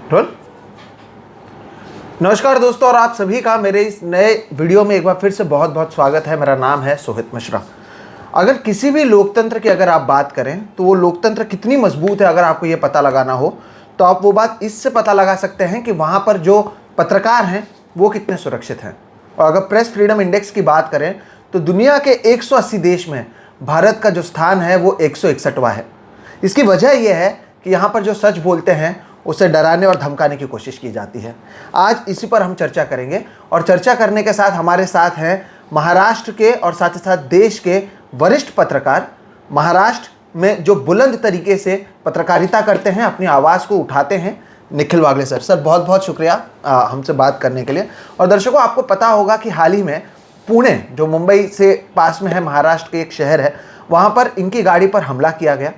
Role. नमस्कार दोस्तों, और आप सभी का मेरे इस नए वीडियो में एक बार फिर से बहुत बहुत स्वागत है। मेरा नाम है सोहित मिश्रा। अगर किसी भी लोकतंत्र की अगर आप बात करें तो वो लोकतंत्र कितनी मजबूत है, अगर आपको ये पता लगाना हो तो आप वो बात इससे पता लगा सकते हैं कि वहाँ पर जो पत्रकार हैं वो कितने सुरक्षित हैं। और अगर प्रेस फ्रीडम इंडेक्स की बात करें तो दुनिया के 180 देश में भारत का जो स्थान है वो 161वां है। इसकी वजह यह है कि यहाँ पर जो सच बोलते हैं उसे डराने और धमकाने की कोशिश की जाती है। आज इसी पर हम चर्चा करेंगे, और चर्चा करने के साथ हमारे साथ हैं महाराष्ट्र के और साथ ही साथ देश के वरिष्ठ पत्रकार, महाराष्ट्र में जो बुलंद तरीके से पत्रकारिता करते हैं, अपनी आवाज़ को उठाते हैं, निखिल वागले सर। सर बहुत बहुत शुक्रिया हमसे बात करने के लिए। और दर्शकों, आपको पता होगा कि हाल ही में पुणे, जो मुंबई से पास में है, महाराष्ट्र के एक शहर है, वहाँ पर इनकी गाड़ी पर हमला किया गया।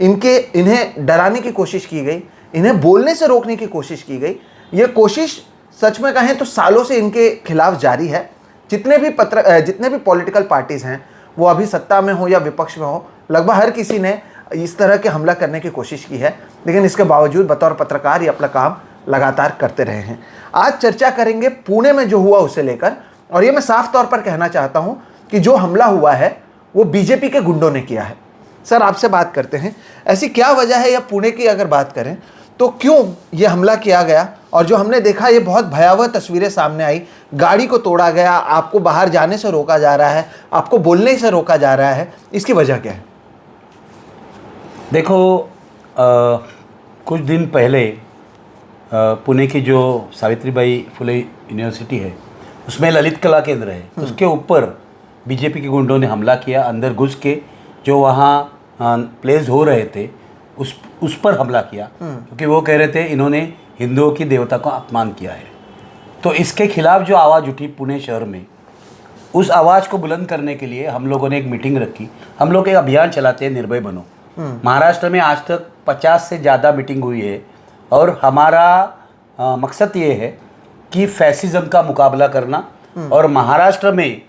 इन्हें डराने की कोशिश की गई, इन्हें बोलने से रोकने की कोशिश की गई। ये कोशिश सच में कहें तो सालों से इनके खिलाफ जारी है। जितने भी पॉलिटिकल पार्टीज़ हैं, वो अभी सत्ता में हो या विपक्ष में हो, लगभग हर किसी ने इस तरह के हमला करने की कोशिश की है, लेकिन इसके बावजूद बतौर पत्रकार ये अपना काम लगातार करते रहे हैं। आज चर्चा करेंगे पुणे में जो हुआ उसे लेकर, और ये मैं साफ तौर पर कहना चाहता हूँ कि जो हमला हुआ है वो बीजेपी के गुंडों ने किया है। सर आपसे बात करते हैं, ऐसी क्या वजह है, या पुणे की अगर बात करें तो क्यों ये हमला किया गया? और जो हमने देखा ये बहुत भयावह तस्वीरें सामने आई। गाड़ी को तोड़ा गया, आपको बाहर जाने से रोका जा रहा है, आपको बोलने से रोका जा रहा है, इसकी वजह क्या है? देखो, कुछ दिन पहले पुणे की जो सावित्रीबाई फुले यूनिवर्सिटी है उसमें ललित कला केंद्र है, उसके ऊपर बीजेपी के गुंडों ने हमला किया। अंदर घुस के जो वहाँ प्लेस हो रहे थे उस पर हमला किया, क्योंकि वो कह रहे थे इन्होंने हिंदुओं की देवता को अपमान किया है। तो इसके खिलाफ जो आवाज़ उठी पुणे शहर में, उस आवाज़ को बुलंद करने के लिए हम लोगों ने एक मीटिंग रखी। हम लोग एक अभियान चलाते हैं, निर्भय बनो। महाराष्ट्र में आज तक 50 से ज़्यादा मीटिंग हुई है, और हमारा मकसद ये है कि फैसिज्म का मुकाबला करना और महाराष्ट्र में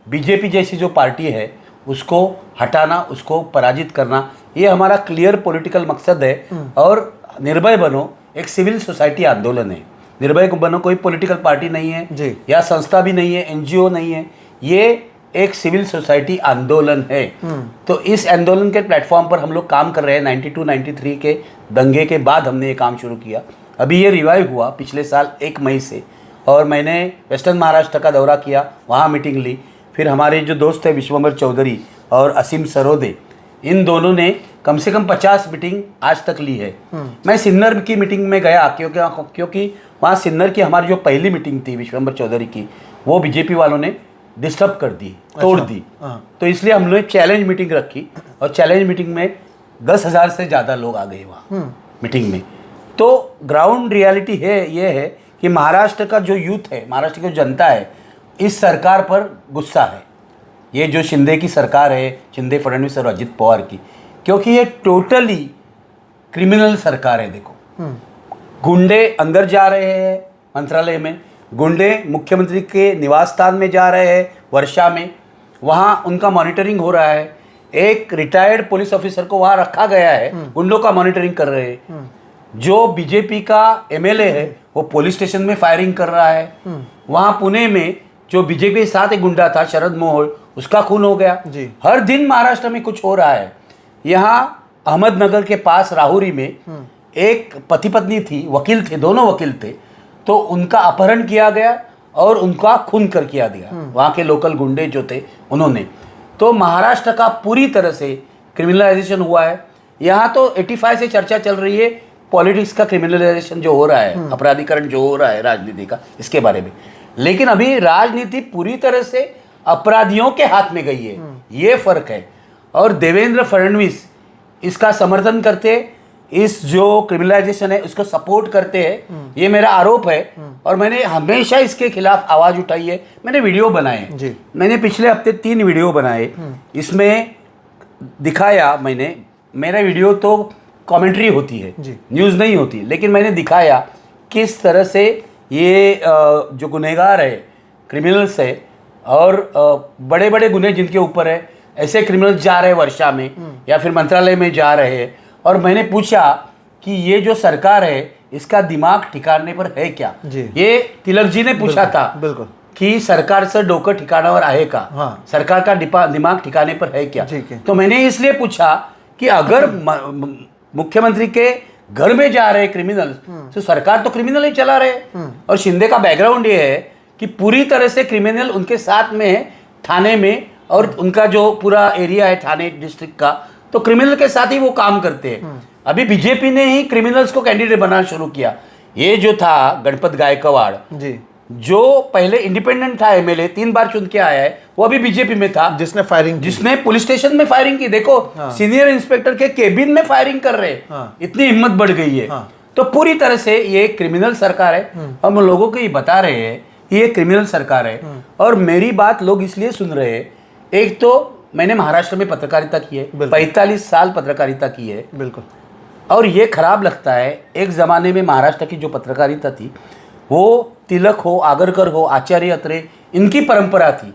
बीजेपी जैसी जो पार्टी है उसको हटाना, उसको पराजित करना, ये हमारा क्लियर पॉलिटिकल मकसद है। और निर्भय बनो एक सिविल सोसाइटी आंदोलन है। निर्भय बनो कोई पॉलिटिकल पार्टी नहीं है या संस्था भी नहीं है, एनजीओ नहीं है, ये एक सिविल सोसाइटी आंदोलन है। तो इस आंदोलन के प्लेटफॉर्म पर हम लोग काम कर रहे हैं। 92-93 के दंगे के बाद हमने ये काम शुरू किया। अभी ये रिवाइव हुआ पिछले साल 1 मई से, और मैंने वेस्टर्न महाराष्ट्र का दौरा किया, वहाँ मीटिंग ली। फिर हमारे जो दोस्त हैं विश्वंभर चौधरी और असीम सरोदे, इन दोनों ने कम से कम 50 मीटिंग आज तक ली है। मैं सिन्नर की मीटिंग में गया क्योंकि वहाँ सिन्नर की हमारी जो पहली मीटिंग थी विश्वंभर चौधरी की, वो बीजेपी वालों ने डिस्टर्ब कर दी, तोड़ दी। तो इसलिए हम लोग चैलेंज मीटिंग रखी, और चैलेंज मीटिंग में 10,000 से ज़्यादा लोग आ गए वहाँ मीटिंग में। तो ग्राउंड रियलिटी है ये है कि महाराष्ट्र का जो यूथ है, महाराष्ट्र की जो जनता है, इस सरकार पर गुस्सा है। ये जो शिंदे की सरकार है, शिंदे, फडणवीस और अजित पवार की, क्योंकि ये टोटली क्रिमिनल सरकार है। देखो, गुंडे अंदर जा रहे हैं मंत्रालय में, गुंडे मुख्यमंत्री के निवास स्थान में जा रहे हैं वर्षा में, वहाँ उनका मॉनिटरिंग हो रहा है। एक रिटायर्ड पुलिस ऑफिसर को वहाँ रखा गया है, गुंडों का मॉनिटरिंग कर रहे हैं। जो बीजेपी का एमएलए है वो पुलिस स्टेशन में फायरिंग कर रहा है। वहाँ पुणे में जो बीजेपी के साथ एक गुंडा था शरद मोहोळ, उसका खून हो गया। हर दिन महाराष्ट्र में कुछ हो रहा है। यहाँ अहमदनगर के पास राहुरी में एक पति पत्नी थी, वकील थे, दोनों वकील थे, तो उनका अपहरण किया गया और उनका खून कर किया दिया वहाँ के लोकल गुंडे जो थे उन्होंने। तो महाराष्ट्र का पूरी तरह से क्रिमिनलाइजेशन हुआ है। यहाँ तो 85 से चर्चा चल रही है पॉलिटिक्स का क्रिमिनलाइजेशन जो हो रहा है, अपराधीकरण जो हो रहा है राजनीति का, इसके बारे में। लेकिन अभी राजनीति पूरी तरह से अपराधियों के हाथ में गई है, ये फर्क है। और देवेंद्र फडणवीस इसका समर्थन करते, इस जो क्रिमिनलाइजेशन है उसको सपोर्ट करते हैं, ये मेरा आरोप है। और मैंने हमेशा इसके खिलाफ आवाज़ उठाई है। मैंने वीडियो बनाए, मैंने पिछले हफ्ते 3 वीडियो बनाए। इसमें दिखाया मैंने, मेरा वीडियो तो कमेंट्री होती है, न्यूज़ नहीं होती, लेकिन मैंने दिखाया किस तरह से ये जो गुनहगार है, क्रिमिनल्स है, और बड़े बड़े गुने जिनके ऊपर है, ऐसे क्रिमिनल्स जा रहे हैं वर्षा में या फिर मंत्रालय में जा रहे हैं। और मैंने पूछा कि ये जो सरकार है इसका दिमाग ठिकाने पर है क्या? जी। ये तिलक जी ने पूछा था बिल्कुल की सरकारचं डोकं ठिकाणावर आहे का? हाँ। सरकार का दिमाग ठिकाने पर है क्या? ठीक है। तो मैंने इसलिए पूछा कि अगर मुख्यमंत्री के घर में जा रहे क्रिमिनल तो सरकार तो क्रिमिनल ही चला रहे। और शिंदे का बैकग्राउंड ये है कि पूरी तरह से क्रिमिनल उनके साथ में है थाने में, और उनका जो पूरा एरिया है थाने डिस्ट्रिक्ट का, तो क्रिमिनल के साथ ही वो काम करते हैं। अभी बीजेपी ने ही क्रिमिनल्स को कैंडिडेट बनाना शुरू किया। ये जो था गणपत गायकवाड़ जी, जो पहले इंडिपेंडेंट था, एमएलए 3 बार चुन के आया है, वो अभी बीजेपी में था, जिसने पुलिस स्टेशन में फायरिंग की। देखो सीनियर इंस्पेक्टर के केबिन में फायरिंग कर रहे हैं। इतनी हिम्मत बढ़ गई है। तो पूरी तरह से ये क्रिमिनल सरकार है। हम लोगों को ये बता रहे हैं ये क्रिमिनल सरकार है। और मेरी बात लोग इसलिए सुन रहे हैं, एक तो मैंने महाराष्ट्र में पत्रकारिता की है, 45 साल पत्रकारिता की है। बिल्कुल। और ये खराब लगता है, एक ज़माने में महाराष्ट्र की जो पत्रकारिता थी वो तिलक हो, आगरकर हो, आचार्य अत्रे, इनकी परंपरा थी।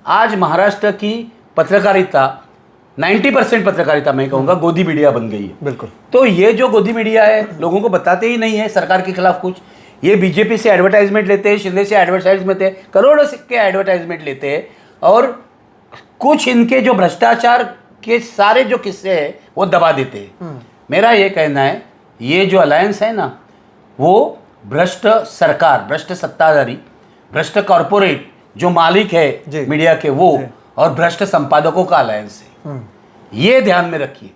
आज महाराष्ट्र की पत्रकारिता 90% पत्रकारिता मैं कहूँगा गोदी मीडिया बन गई है। बिल्कुल। तो ये जो गोदी मीडिया है लोगों को बताते ही नहीं है सरकार के खिलाफ कुछ। ये बीजेपी से एडवर्टाइजमेंट लेते हैं, शिंदे से एडवर्टाइजमेंट लेते हैं, करोड़ों के एडवर्टाइजमेंट लेते हैं, और कुछ इनके जो भ्रष्टाचार के सारे जो किस्से हैं वो दबा देते हैं। मेरा ये कहना है ये जो अलायंस है ना, वो भ्रष्ट सरकार, भ्रष्ट सत्ताधारी, भ्रष्ट कॉरपोरेट जो मालिक है मीडिया के वो, और भ्रष्ट संपादकों का अलायंस है। ये ध्यान में रखिए।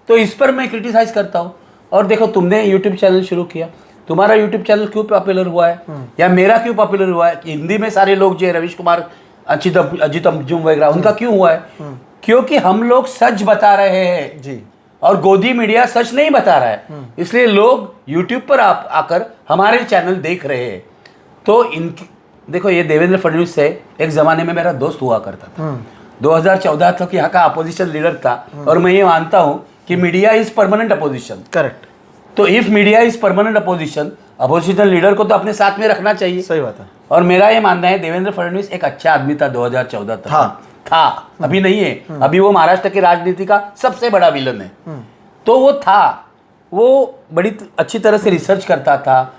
तो इस पर मैं क्रिटिसाइज करता हूँ। और देखो तुमने यूट्यूब चैनल शुरू किया, तुम्हारा यूट्यूब चैनल क्यों पॉपुलर हुआ है, या मेरा क्यों पॉपुलर हुआ है? कि हिंदी में सारे लोग जो रवीश कुमार, अजित अंजुम वगैरह, उनका क्यों हुआ है? क्योंकि हम लोग सच बता रहे हैं जी, और गोदी मीडिया सच नहीं बता रहा है, इसलिए लोग YouTube पर आकर हमारे चैनल देख रहे हैं। तो इनकी देखो, ये देवेंद्र फडणवीस से एक ज़माने में मेरा दोस्त हुआ करता था। 2014 तक यहाँ का अपोजिशन लीडर था, और मैं ये मानता हूँ कि media is permanent opposition. Correct. तो if media is permanent opposition leader को तो अपने साथ में रखना चाहिए। सही बात है। और मेरा ये मानना है देवेंद्र फडणवीस एक अच्छा आदमी था 2014 तक। था, अभी नहीं है। अभी वो महाराष्ट्र की राजनीति का सबसे बड़ा विलन है। तो वो था, वो बड़ी अच्छी तरह से रिसर्च करता था,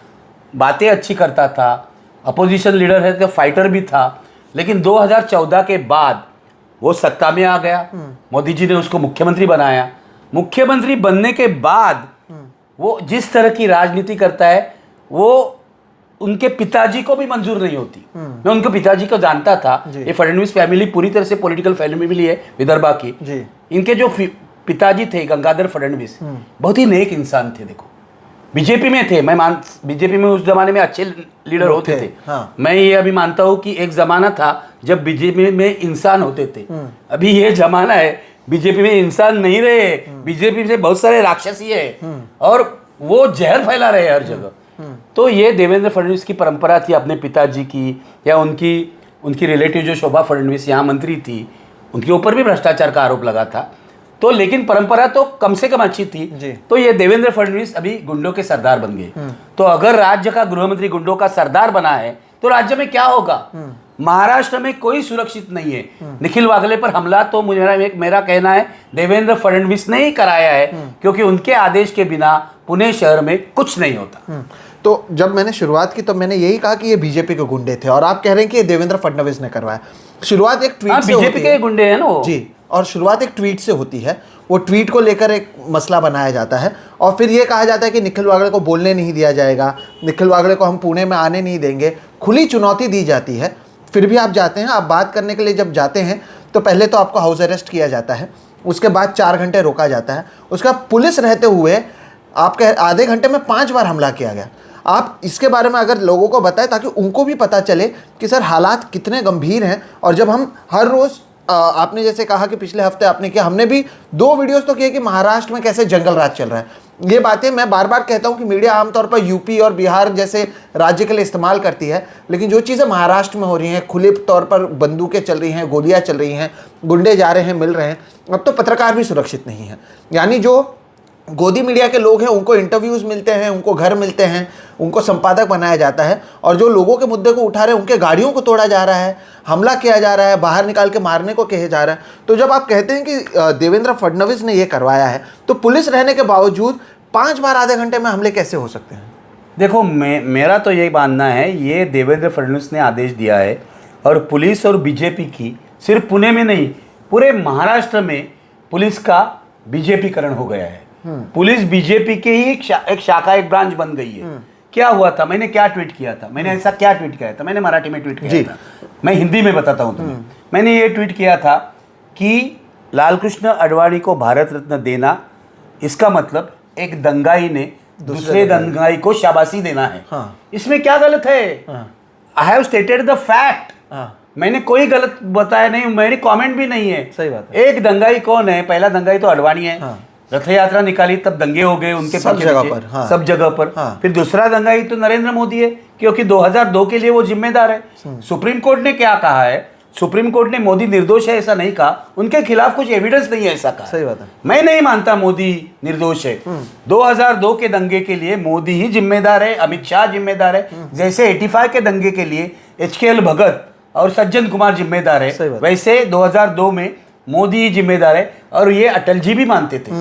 बातें अच्छी करता था, अपोजिशन लीडर है तो फाइटर भी था। लेकिन 2014 के बाद वो सत्ता में आ गया, मोदी जी ने उसको मुख्यमंत्री बनाया। मुख्यमंत्री बनने के बाद वो जिस तरह की राजनीति करता है वो उनके पिताजी को भी मंजूर नहीं होती। मैं उनके पिताजी को जानता था। ये फडणवीस फैमिली पूरी तरह से पॉलिटिकल फैमिली है विदर्भा की। इनके जो पिताजी थे गंगाधर फडणवीस, बहुत ही नेक इंसान थे। देखो बीजेपी में थे, बीजेपी में उस जमाने में अच्छे लीडर होते थे। मैं ये अभी मानता हूँ कि एक जमाना था जब बीजेपी में इंसान होते थे। अभी ये जमाना है बीजेपी में इंसान नहीं रहे, बीजेपी से बहुत सारे राक्षसी है और वो जहर फैला रहे हैं हर जगह। तो ये देवेंद्र फडणवीस की परंपरा थी अपने पिताजी की, या उनकी रिलेटिव जो शोभा फडणवीस यहाँ मंत्री थी, उनके ऊपर भी भ्रष्टाचार का आरोप लगा था। तो लेकिन परंपरा तो कम से कम अच्छी थी। तो ये देवेंद्र फडणवीस अभी गुंडों के सरदार बन गए। तो अगर राज्य का गृहमंत्री गुंडों का सरदार बना है तो राज्य में क्या होगा? महाराष्ट्र में कोई सुरक्षित नहीं है। निखिल वागले पर हमला तो मेरा कहना है देवेंद्र फडणवीस ने ही कराया है, क्योंकि उनके आदेश के बिना पुणे शहर में कुछ नहीं होता। तो जब मैंने शुरुआत की तो मैंने यही कहा कि ये बीजेपी के गुंडे थे, और आप कह रहे हैं कि ये देवेंद्र फडणवीस ने करवाया। शुरुआत एक ट्वीट से बीजेपी के गुंडे हैं ना वो। जी, और शुरुआत एक ट्वीट से होती है। वो ट्वीट को लेकर एक मसला बनाया जाता है, और फिर ये कहा जाता है कि निखिल वागले को बोलने नहीं दिया जाएगा, निखिल वागले को हम पुणे में आने नहीं देंगे। खुली चुनौती दी जाती है, फिर भी आप जाते हैं। आप बात करने के लिए जब जाते हैं तो पहले तो आपको हाउस अरेस्ट किया जाता है, उसके बाद 4 घंटे रोका जाता है, उसका पुलिस रहते हुए आपके आधे घंटे में 5 बार हमला किया गया। आप इसके बारे में अगर लोगों को बताएं ताकि उनको भी पता चले कि सर हालात कितने गंभीर हैं। और जब हम हर रोज़ आपने जैसे कहा कि पिछले हफ्ते आपने किया, हमने भी 2 वीडियोस तो किए कि महाराष्ट्र में कैसे जंगल राज चल रहा है। ये बातें मैं बार बार कहता हूँ कि मीडिया आमतौर पर यूपी और बिहार जैसे राज्य के लिए इस्तेमाल करती है, लेकिन जो चीज़ें महाराष्ट्र में हो रही हैं, खुले तौर पर बंदूकें चल रही हैं, गोलियाँ चल रही हैं, गुंडे जा रहे हैं, मिल रहे हैं, अब तो पत्रकार भी सुरक्षित नहीं है। यानी जो गोदी मीडिया के लोग हैं उनको इंटरव्यूज़ मिलते हैं, उनको घर मिलते हैं, उनको संपादक बनाया जाता है, और जो लोगों के मुद्दे को उठा रहे हैं उनके गाड़ियों को तोड़ा जा रहा है, हमला किया जा रहा है, बाहर निकाल के मारने को कहे जा रहा है। तो जब आप कहते हैं कि देवेंद्र फडणवीस ने ये करवाया है, तो पुलिस रहने के बावजूद 5 बार आधे घंटे में हमले कैसे हो सकते हैं? देखो मेरा तो यही मानना है, ये देवेंद्र फडणवीस ने आदेश दिया है और पुलिस और बीजेपी की, सिर्फ पुणे में नहीं पूरे महाराष्ट्र में पुलिस का बीजेपीकरण हो गया है। पुलिस बीजेपी के ही एक शाखा, एक ब्रांच बन गई है। क्या हुआ था, मैंने क्या ट्वीट किया था, मैंने ऐसा क्या ट्वीट किया था, मैंने मराठी में ट्वीट किया था, मैं हिंदी में बताता हूँ तुम्हें। मैंने ये ट्वीट किया था कि लालकृष्ण आडवाणी को भारत रत्न देना, इसका मतलब एक दंगाई ने दूसरे दंगाई को शाबाशी देना है। इसमें क्या गलत है? I have stated the fact. मैंने कोई गलत बताया नहीं, मेरी कमेंट भी नहीं है। सही बात है। एक दंगाई कौन है? पहला दंगाई तो आडवाणी है। रथ यात्रा निकाली तब दंगे हो गए उनके सब जगह पर। सब जगह पर। फिर दूसरा दंगाई तो नरेंद्र मोदी है, क्योंकि 2002 के लिए वो जिम्मेदार है। सुप्रीम कोर्ट ने क्या कहा है? सुप्रीम कोर्ट ने मोदी निर्दोष है ऐसा नहीं कहा, उनके खिलाफ कुछ एविडेंस नहीं है ऐसा कहा। सही बात है। मैं नहीं मानता मोदी निर्दोष है। 2002 के दंगे के लिए मोदी ही जिम्मेदार है, अमित शाह जिम्मेदार है। जैसे 85 के दंगे के लिए HKL भगत और सज्जन कुमार जिम्मेदार है, वैसे 2002 में मोदी ही जिम्मेदार है। और ये अटल जी भी मानते थे,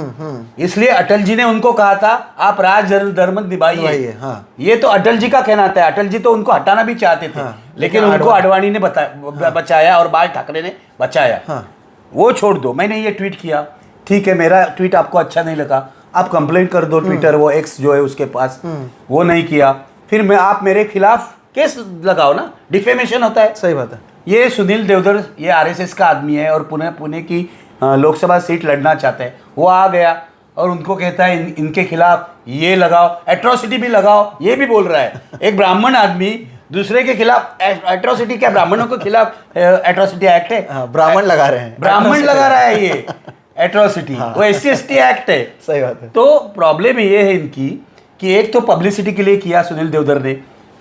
इसलिए अटल जी ने उनको कहा था आप राज धर्म निभाइए। ये तो अटल जी का कहना था। अटल जी तो उनको हटाना भी चाहते थे, लेकिन उनको आडवाणी ने बचाया और बाल ठाकरे ने बचाया। वो छोड़ दो, मैंने ये ट्वीट किया, ठीक है, मेरा ट्वीट आपको अच्छा नहीं लगा, आप कंप्लेंट कर दो ट्विटर, वो एक्स जो है उसके पास, वो नहीं किया। फिर मैं आप मेरे खिलाफ केस लगाओ ना, डिफेमेशन होता है। सही बात है। ये सुनील देवधर, ये आरएसएस का आदमी है और पुणे की लोकसभा सीट लड़ना चाहता है। वो आ गया और उनको कहता है इनके खिलाफ ये लगाओ, एट्रोसिटी भी लगाओ, ये भी बोल रहा है। एक ब्राह्मण आदमी दूसरे के खिलाफ एट्रोसिटी, क्या ब्राह्मणों के खिलाफ एट्रोसिटी एक्ट है? ब्राह्मण लगा रहे हैं, ब्राह्मण लगा रहा है ये एट्रोसिटी। वो SC/ST एक्ट है। सही बात है। तो प्रॉब्लम ये है इनकी कि एक तो पब्लिसिटी के लिए किया सुनील देवधर ने,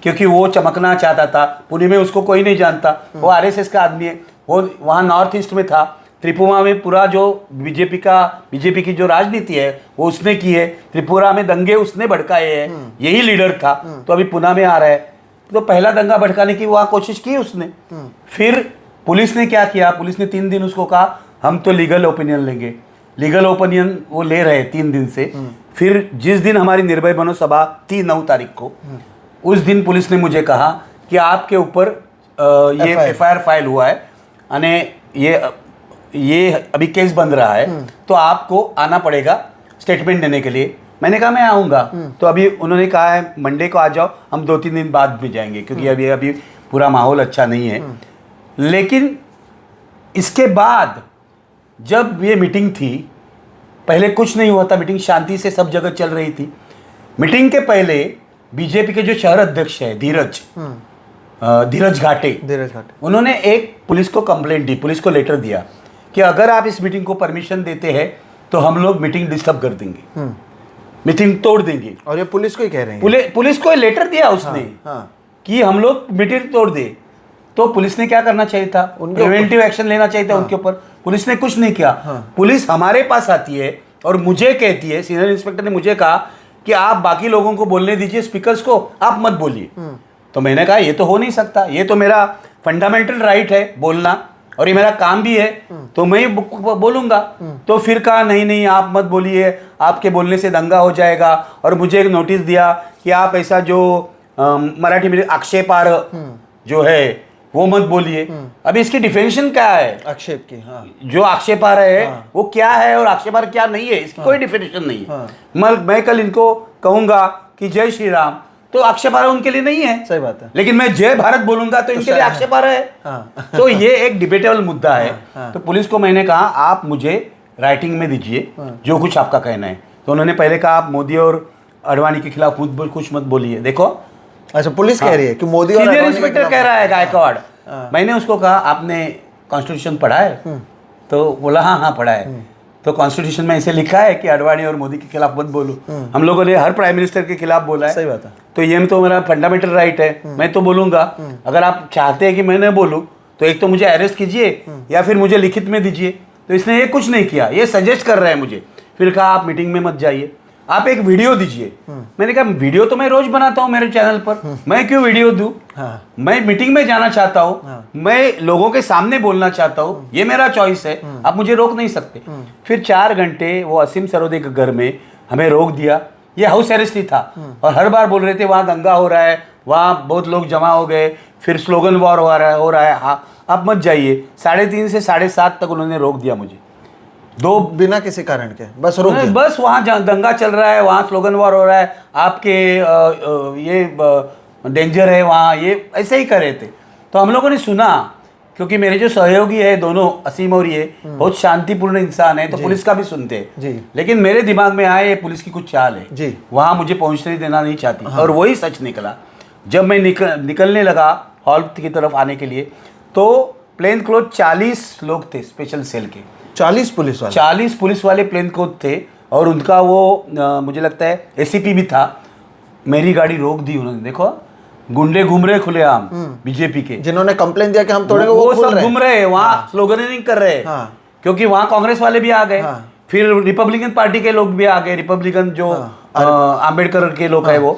क्योंकि वो चमकना चाहता था। पुणे में उसको कोई नहीं जानता, वो आरएसएस का आदमी है। वो वहाँ नॉर्थ ईस्ट में था, त्रिपुरा में पूरा जो बीजेपी की जो राजनीति है वो उसने की है। त्रिपुरा में दंगे उसने भड़काए हैं, यही लीडर था। तो अभी पुणे में आ रहा है, तो पहला दंगा भड़काने की वहाँ कोशिश की उसने। फिर पुलिस ने क्या किया? पुलिस ने 3 दिन उसको कहा हम तो लीगल ओपिनियन लेंगे। लीगल ओपिनियन वो ले रहे 3 दिन से। फिर जिस दिन हमारी निर्भय बनो सभा थी 9 तारीख को, उस दिन पुलिस ने मुझे कहा कि आपके ऊपर ये FIR फाइल हुआ है और ये अभी केस बन रहा है, तो आपको आना पड़ेगा स्टेटमेंट देने के लिए। मैंने कहा मैं आऊँगा। तो अभी उन्होंने कहा है मंडे को आ जाओ, हम 2-3 दिन बाद में जाएंगे, क्योंकि अभी पूरा माहौल अच्छा नहीं है। लेकिन इसके बाद जब ये मीटिंग थी, पहले कुछ नहीं हुआ था, मीटिंग शांति से सब जगह चल रही थी। मीटिंग के पहले बीजेपी के जो शहर अध्यक्ष है धीरज घाटे, उन्होंने एक पुलिस को कंप्लेंट दी, पुलिस को लेटर दिया कि अगर आप इस मीटिंग को परमिशन देते हैं तो हम लोग मीटिंग डिस्टर्ब कर देंगे, मीटिंग तोड़ देंगे। और ये पुलिस को ही कह रहे हैं, पुलिस को लेटर दिया उसने कि हम लोग मीटिंग तोड़ दे। तो पुलिस ने क्या करना चाहिए था? प्रिवेंटिव एक्शन लेना चाहिए था उनके ऊपर। पुलिस ने कुछ नहीं किया। पुलिस हमारे पास आती है और मुझे कहती है, सीनियर इंस्पेक्टर ने मुझे कहा कि आप बाकी लोगों को बोलने दीजिए, स्पीकर्स को, आप मत बोलिए। तो मैंने कहा ये तो हो नहीं सकता, ये तो मेरा फंडामेंटल राइट है बोलना और ये मेरा काम भी है, तो मैं बोलूंगा। तो फिर कहा नहीं आप मत बोलिए, आपके बोलने से दंगा हो जाएगा। और मुझे एक नोटिस दिया कि आप ऐसा जो मराठी में आक्षेपार्ह जो है वो मत बोलिए। अभी इसकी डिफिनेशन क्या है आक्षेप की? जो आक्षेपार्ह है वो क्या है और आक्षेपार्ह क्या नहीं है, इसकी कोई डिफिनेशन नहीं है। मैं कल इनको कहूंगा कि जय श्री राम, तो आक्षेपार्ह उनके लिए नहीं है। सही बात है। लेकिन मैं जय भारत बोलूंगा तो इनके लिए आक्षेपार्ह है। तो ये एक डिबेटेबल मुद्दा है। तो पुलिस को मैंने कहा आप मुझे राइटिंग में दीजिए जो कुछ आपका कहना है। तो उन्होंने पहले कहा आप मोदी और आडवाणी के खिलाफ कुछ मत बोलिए। देखो, अच्छा, पुलिस कह रही है कि मोदी और सीनियर इंस्पेक्टर कह रहा है गायकवाड़। मैंने उसको कहा आपने कॉन्स्टिट्यूशन पढ़ा है? तो बोला हाँ पढ़ा है। तो कॉन्स्टिट्यूशन में ऐसे लिखा है कि आडवाणी और मोदी के खिलाफ मत बोलो। हम लोगों ने हर प्राइम मिनिस्टर के खिलाफ बोला है। सही बात है। तो ये तो मेरा फंडामेंटल राइट है, मैं तो बोलूंगा। अगर आप चाहते हैं कि मैं न बोलूं तो एक तो मुझे अरेस्ट कीजिए या फिर मुझे लिखित में दीजिए। तो इसने ये कुछ नहीं किया, ये सजेस्ट कर रहे हैं मुझे। फिर कहा आप मीटिंग में मत जाइए, आप एक वीडियो दीजिए। मैंने कहा वीडियो तो मैं रोज बनाता हूँ मेरे चैनल पर, मैं क्यों वीडियो दूं? मैं मीटिंग में जाना चाहता हूँ, मैं लोगों के सामने बोलना चाहता हूँ, ये मेरा चॉइस है, आप मुझे रोक नहीं सकते। फिर 4 घंटे वो असीम सरोदे के घर में हमें रोक दिया ये हाउस अरेस्ट ही था। और हर बार बोल रहे थे वहाँ दंगा हो रहा है, वहाँ बहुत लोग जमा हो गए, फिर स्लोगन वॉर हो रहा है, हाँ आप मत जाइए। 3:30 से 7:30 तक उन्होंने रोक दिया मुझे, बिना किसी कारण के बस रोक दिया। बस वहाँ दंगा चल रहा है, वहाँ स्लोगन वॉर हो रहा है, आपके ये डेंजर है वहाँ, ये ऐसे ही कर रहे थे। तो हम लोगों ने सुना, क्योंकि मेरे जो सहयोगी है दोनों, असीम और ये बहुत शांतिपूर्ण इंसान है, तो पुलिस का भी सुनते हैं। लेकिन मेरे दिमाग में आया ये पुलिस की कुछ चाल है, वहाँ मुझे पहुँचने देना नहीं चाहती। और वही सच निकला। जब मैं निकलने लगा हॉल की तरफ आने के लिए, तो प्लेन क्लोथ 40 लोग थे स्पेशल सेल के, 40 पुलिस वाले, 40 पुलिस वाले प्लेन कोड थे। और उनका वो मुझे लगता है एसीपी भी था। मेरी गाड़ी रोक दी उन्होंने। देखो गुंडे घूम रहे खुलेआम, बीजेपी के, जिन्होंने कंप्लेन दिया कि हम तोड़ेंगे, वो सब घूम रहे हैं वहाँ, स्लोगनिंग कर रहे हैं। क्योंकि वहाँ कांग्रेस वाले भी आ गए, फिर रिपब्लिकन पार्टी के लोग भी आ गए, रिपब्लिकन जो आम्बेडकर के लोग है वो,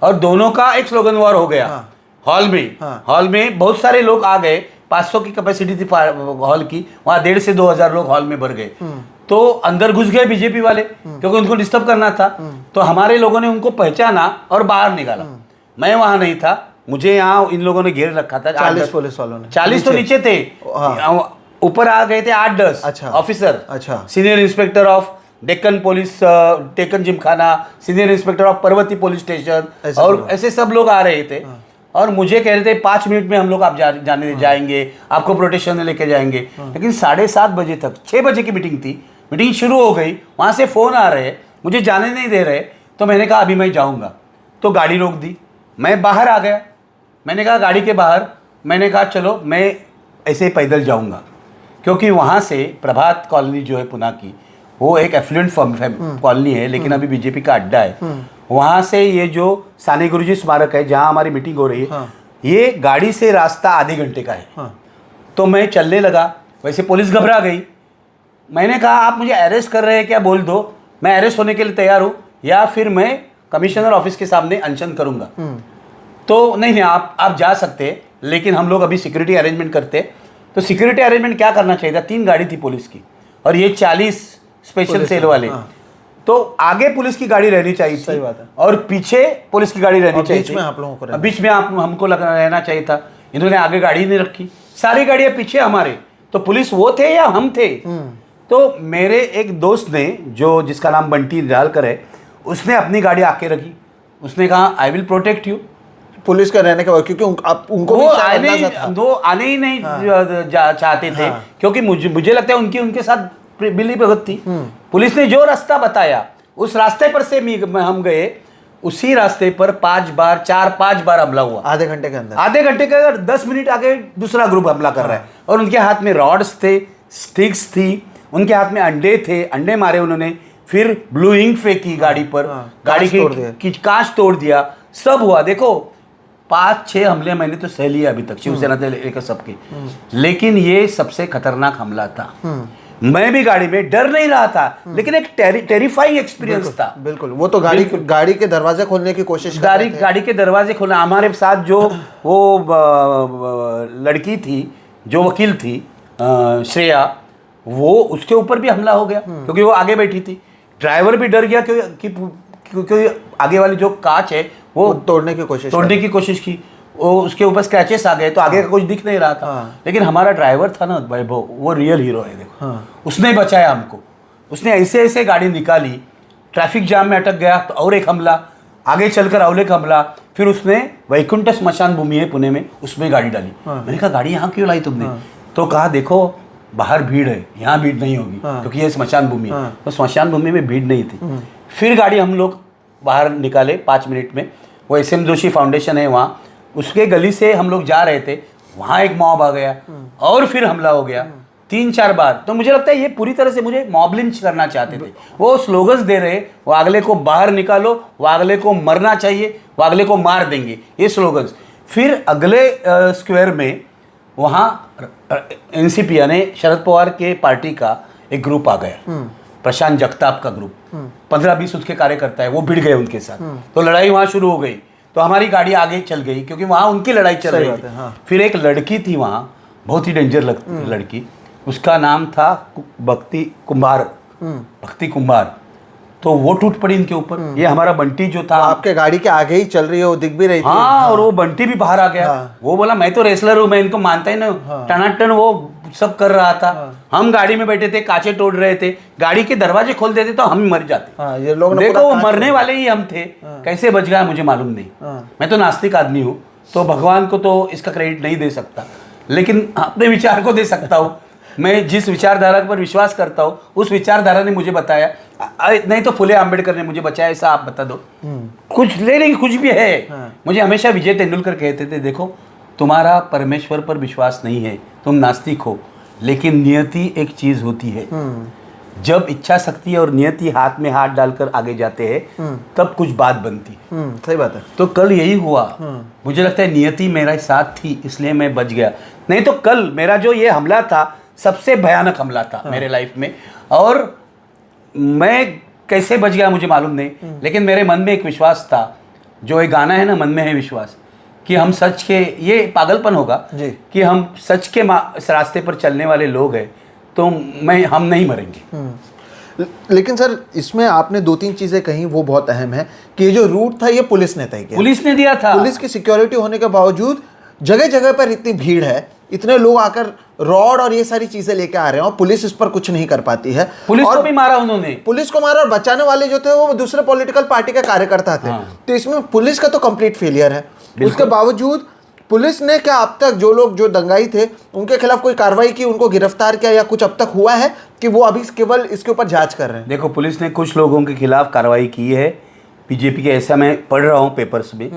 और दोनों का एक स्लोगन वॉर हो गया हॉल में। हॉल में बहुत सारे लोग आ गए, 500 की कैपेसिटी थी हॉल की, वहाँ 1,500 से 2,000 लोग हॉल में भर गए। तो अंदर घुस गए बीजेपी वाले, क्योंकि उनको डिस्टर्ब करना था। तो हमारे लोगों ने उनको पहचाना और बाहर निकाला। मैं वहां नहीं था, मुझे यहाँ इन लोगों ने घेर रखा था। 40 पुलिस वालों ने, 40 तो नीचे थे, ऊपर आ गए थे 8-10 officer, senior inspector of Deccan police, Deccan Gymkhana, senior inspector of Parvati police station, और ऐसे सब लोग आ रहे थे। और मुझे कह रहे थे 5 मिनट में हम लोग आप जाने जाएंगे, आपको प्रोटेक्शन में लेके जाएंगे। लेकिन 7:30 बजे तक, 6 बजे की मीटिंग थी, मीटिंग शुरू हो गई, वहाँ से फ़ोन आ रहे, मुझे जाने नहीं दे रहे। तो मैंने कहा अभी मैं जाऊँगा, तो गाड़ी रोक दी। मैं बाहर आ गया, मैंने कहा गाड़ी के बाहर, मैंने कहा चलो मैं ऐसे ही पैदल जाऊँगा, क्योंकि वहाँ से प्रभात कॉलोनी जो है पुणे की, वो एक एफ्लुएंट कॉलोनी है, लेकिन अभी बीजेपी का अड्डा है। वहाँ से ये जो साने गुरुजी स्मारक है जहाँ हमारी मीटिंग हो रही है, ये गाड़ी से रास्ता आधे घंटे का है। तो मैं चलने लगा, वैसे पुलिस घबरा गई। मैंने कहा आप मुझे अरेस्ट कर रहे हैं क्या, बोल दो, मैं अरेस्ट होने के लिए तैयार हूँ, या फिर मैं कमिश्नर ऑफिस के सामने अनशन करूँगा। तो नहीं आप जा सकते, लेकिन हम लोग अभी सिक्योरिटी अरेंजमेंट करते। तो सिक्योरिटी अरेंजमेंट क्या करना चाहिए था, 3 गाड़ी थी पुलिस की, और ये 40 स्पेशल सेल वाले। तो आगे पुलिस की गाड़ी रहनी चाहिए थी, सही बात है, और पीछे पुलिस की गाड़ी रहनी चाहिए थी। बीच में आप लोगों को बीच में हमको रहना चाहिए था। इन्होंने आगे गाड़ी नहीं रखी, सारी गाड़ियां पीछे हमारे। तो पुलिस वो थे या हम थे? तो मेरे एक दोस्त ने, जो जिसका नाम बंटी डालकर है, उसने अपनी गाड़ी आके रखी। उसने कहा I will protect you, police का रहने के बाद, क्योंकि उनको वो आने ही नहीं चाहते थे। क्योंकि मुझे लगता है उनके साथ बिल्ली भगत थी। पुलिस ने जो रास्ता बताया उस रास्ते पर से हम गए, उसी रास्ते पर 4-5 बार हमला हुआ आधे घंटे के अंदर 10 मिनट आगे दूसरा ग्रुप हमला कर रहा है। और उनके हाथ में रॉड्स थे, स्टिक्स थी, उनके हाथ में अंडे थे, अंडे मारे उन्होंने। फिर ब्लू इंक फेंकी गाड़ी पर, गाड़ी की कांच तोड़ दिया, सब हुआ। देखो 5-6 हमले मैंने तो सह लिए अभी तक, शिवसेना से लेकर सबके। लेकिन ये सबसे खतरनाक हमला था। मैं भी गाड़ी में डर नहीं रहा था, लेकिन एक टेरिफाइंग एक्सपीरियंस था। बिल्कुल, वो तो गाड़ी के दरवाजे खोलने की कोशिश कर रहे थे। गाड़ी के दरवाजे खोलना, हमारे साथ जो वो लड़की थी, जो वकील थी श्रेया, वो उसके ऊपर भी हमला हो गया, क्योंकि वो आगे बैठी थी। ड्राइवर भी डर गया क्योंकि आगे वाली जो कांच है वो तोड़ने की कोशिश की। वो उसके ऊपर स्क्रैचेस आ गए, तो आगे का कुछ दिख नहीं रहा था। लेकिन हमारा ड्राइवर था ना वैभव, वो रियल हीरो है। देखो उसने बचाया हमको, उसने ऐसे ऐसे गाड़ी निकाली, ट्रैफिक जाम में अटक गया तो और एक हमला, आगे चलकर और एक हमला। फिर उसने वैकुंठ स्मशान भूमि है पुणे में, उसमें गाड़ी डाली। मैंने कहा गाड़ी यहाँ क्यों लाई तुमने? तो कहा देखो बाहर भीड़ है, यहाँ भीड़ नहीं होगी, क्योंकि ये स्मशान भूमि है। तो स्मशान भूमि में भीड़ नहीं थी। फिर गाड़ी हम लोग बाहर निकाले 5 मिनट में। वो SM जोशी फाउंडेशन है वहाँ, उसके गली से हम लोग जा रहे थे, वहाँ एक मॉब आ गया और फिर हमला हो गया 3-4 बार। तो मुझे लगता है ये पूरी तरह से मुझे मॉब लिंच करना चाहते थे। वो स्लोगन्स दे रहे, वो अगले को बाहर निकालो, वो अगले को मरना चाहिए, वो अगले को मार देंगे, ये स्लोगन्स। फिर अगले स्क्वायर में वहाँ NCP यानी शरद पवार के पार्टी का एक ग्रुप आ गया, प्रशांत जगताप का ग्रुप, 15-20 उसके कार्यकर्ता है, वो भिड़ गए उनके साथ। तो लड़ाई वहाँ शुरू हो गई। तो हमारी गाड़ी आगे चल गई, क्योंकि वहाँ उनकी लड़ाई चल रही थी। फिर एक लड़की थी वहाँ, बहुत ही डेंजर लड़की, उसका नाम था भक्ति कुमार। तो वो टूट पड़ी इनके ऊपर। ये हमारा बंटी जो था, आपके गाड़ी के आगे ही चल रही है, वो दिख भी रही थी। हाँ, और वो बंटी भी बाहर आ गया। वो बोला मैं तो रेसलर हूँ, मैं इनको मानता ही नहीं। टनाटन वो सब कर रहा था। हम गाड़ी में बैठे थे, कांचे तोड़ रहे थे, गाड़ी के दरवाजे खोल देते तो हम मर जाते। ये लोग देखो वो मरने वाले ही हम थे, कैसे बच गया मुझे मालूम नहीं। मैं तो नास्तिक आदमी हूँ, तो भगवान को तो इसका क्रेडिट नहीं दे सकता, लेकिन अपने विचार को दे सकता हूँ। मैं जिस विचारधारा पर विश्वास करता हूँ उस विचारधारा ने मुझे बताया, नहीं तो फुले आम्बेडकर ने मुझे बचाया, ऐसा आप बता दो। कुछ ले लेंगे, कुछ भी है। मुझे हमेशा विजय तेंदुलकर कहते थे, देखो तुम्हारा परमेश्वर पर विश्वास नहीं है, तुम नास्तिक हो, लेकिन नियति एक चीज होती है। जब इच्छा शक्ति और नियति हाथ में हाथ डालकर आगे जाते हैं तब कुछ बात बनती है। सही बात है। तो कल यही हुआ। मुझे लगता है नियति मेरा साथ थी, इसलिए मैं बच गया। नहीं तो कल मेरा जो ये हमला था सबसे भयानक हमला था मेरे लाइफ में, और मैं कैसे बच गया मुझे मालूम नहीं, लेकिन मेरे मन में एक विश्वास था। जो एक गाना है ना, मन में है विश्वास, कि हम सच के, ये पागलपन होगा कि हम सच के रास्ते पर चलने वाले लोग हैं, तो हम नहीं मरेंगे। लेकिन सर इसमें आपने 2-3 चीजें कही, वो बहुत अहम है कि ये जो रूट था ये पुलिस ने तय किया, पुलिस ने दिया था। पुलिस की सिक्योरिटी होने के बावजूद जगह जगह पर इतनी भीड़ है, इतने लोग आकर रॉड और ये सारी चीजें लेके आ रहे हैं, और पुलिस इस पर कुछ नहीं कर पाती है। पुलिस को भी मारा उन्होंने, पुलिस को मारा, और बचाने वाले जो थे वो दूसरे पॉलिटिकल पार्टी के कार्यकर्ता थे। तो इसमें पुलिस का तो कंप्लीट फेलियर है। उसके बावजूद पुलिस ने क्या अब तक जो लोग जो दंगाई थे उनके खिलाफ कोई कार्रवाई की, उनको गिरफ्तार किया, या कुछ अब तक हुआ है कि वो अभी केवल इसके ऊपर जांच कर रहे हैं? देखो, पुलिस ने कुछ लोगों के खिलाफ कार्रवाई की है, बीजेपी के, ऐसा मैं पढ़ रहा हूँ पेपर्स में।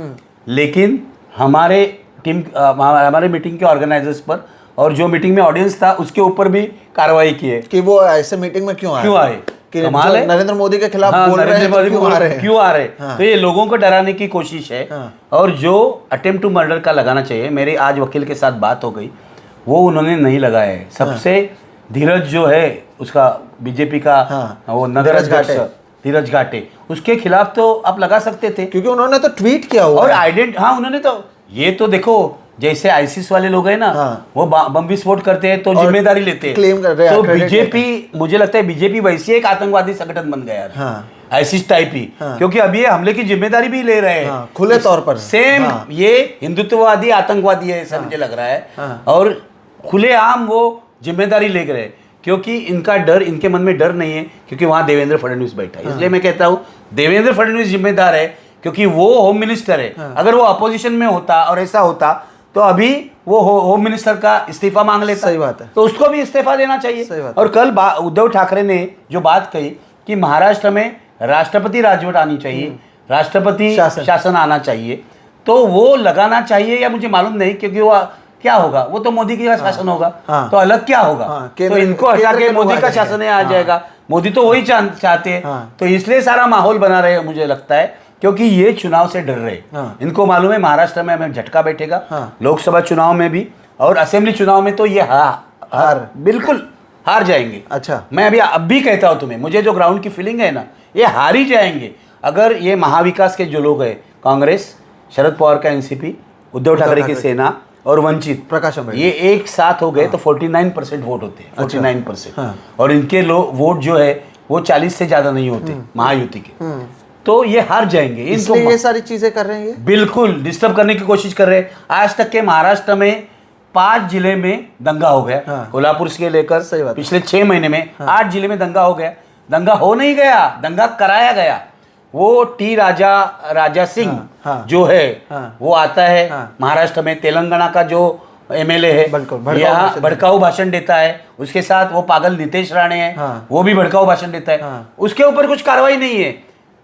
लेकिन हमारे टीम, हमारे मीटिंग के ऑर्गेनाइजर्स पर और जो मीटिंग में ऑडियंस था उसके ऊपर भी कार्रवाई की है कि वो ऐसे मीटिंग में क्यों आए, कमाल है। नरेंद्र मोदी के खिलाफ बोल रहे हैं, क्यों आ रहे हैं? तो ये लोगों को डराने की कोशिश है। और जो अटेम्प्ट टू मर्डर का लगाना चाहिए, मेरे आज वकील के साथ बात हो गई, वो उन्होंने नहीं लगाया है। सबसे धीरज जो है उसका, बीजेपी का वो नगर अध्यक्ष धीरज घाटे, उसके खिलाफ तो आप लगा सकते थे, क्योंकि उन्होंने तो ट्वीट किया हुआ और उन्होंने तो, ये तो देखो जैसे आईसिस वाले लोग हैं ना, वो बम विस्फोट करते हैं तो जिम्मेदारी लेते हैं, क्लेम कर रहे हैं। तो बीजेपी, मुझे लगता है बीजेपी वैसे एक आतंकवादी संगठन बन गया है, आईसिस टाइप ही। क्योंकि अभी ये हमले की जिम्मेदारी भी ले रहे हैं खुले तौर पर। सेम ये हिंदुत्ववादी आतंकवादी है ऐसा मुझे लग रहा है, और खुलेआम वो जिम्मेदारी ले रहे हैं, क्योंकि इनका डर, इनके मन में डर नहीं है, क्योंकि वहां देवेंद्र फडणवीस बैठा है। इसलिए मैं कहता हूँ देवेंद्र फडणवीस जिम्मेदार है, क्योंकि वो होम मिनिस्टर है। अगर वो अपोजिशन में होता और ऐसा होता तो अभी वो होम मिनिस्टर का इस्तीफा मांग लेता। सही बात है। तो उसको भी इस्तीफा देना चाहिए। और कल उद्धव ठाकरे ने जो बात कही कि महाराष्ट्र में राष्ट्रपति राजवट आनी चाहिए, राष्ट्रपति शासन आना चाहिए, तो वो लगाना चाहिए, या मुझे मालूम नहीं, क्योंकि वो क्या होगा, वो तो मोदी का शासन होगा। तो अलग क्या होगा? तो इनको हटा के मोदी का शासन आ जाएगा। मोदी तो वही चाहते हैं, तो इसलिए सारा माहौल बना रहे मुझे लगता है, क्योंकि ये चुनाव से डर रहे। इनको मालूम है महाराष्ट्र में हमें झटका बैठेगा, लोकसभा चुनाव में भी और असेंबली चुनाव में तो ये बिल्कुल हार जाएंगे। अच्छा, मैं अब भी कहता हूं तुम्हें, मुझे जो ग्राउंड की फीलिंग है ना, ये हार ही जाएंगे अगर ये महाविकास के जो लोग हैं, कांग्रेस, शरद पवार का एनसीपी, उद्धव ठाकरे की सेना और वंचित प्रकाश, ये एक साथ हो गए तो 49% वोट होते हैं। 49%। और इनके वोट जो है वो 40 से ज्यादा नहीं होते महायुति के, तो ये हार जाएंगे। इसलिए ये सारी चीजें कर रहे हैं, बिल्कुल डिस्टर्ब करने की कोशिश कर रहे हैं। आज तक के महाराष्ट्र में 5 जिले में दंगा हो गया, कोल्हापुर से लेकर पिछले 6 महीने में 8 जिले में दंगा हो गया। दंगा हो नहीं गया, दंगा कराया गया। वो राजा सिंह जो है वो आता है महाराष्ट्र में, तेलंगाना का जो एमएलए है, यहाँ भड़काऊ भाषण देता है। उसके साथ वो पागल नीतीश राणे है, वो भी भड़काऊ भाषण देता है। उसके ऊपर कुछ कार्रवाई नहीं है।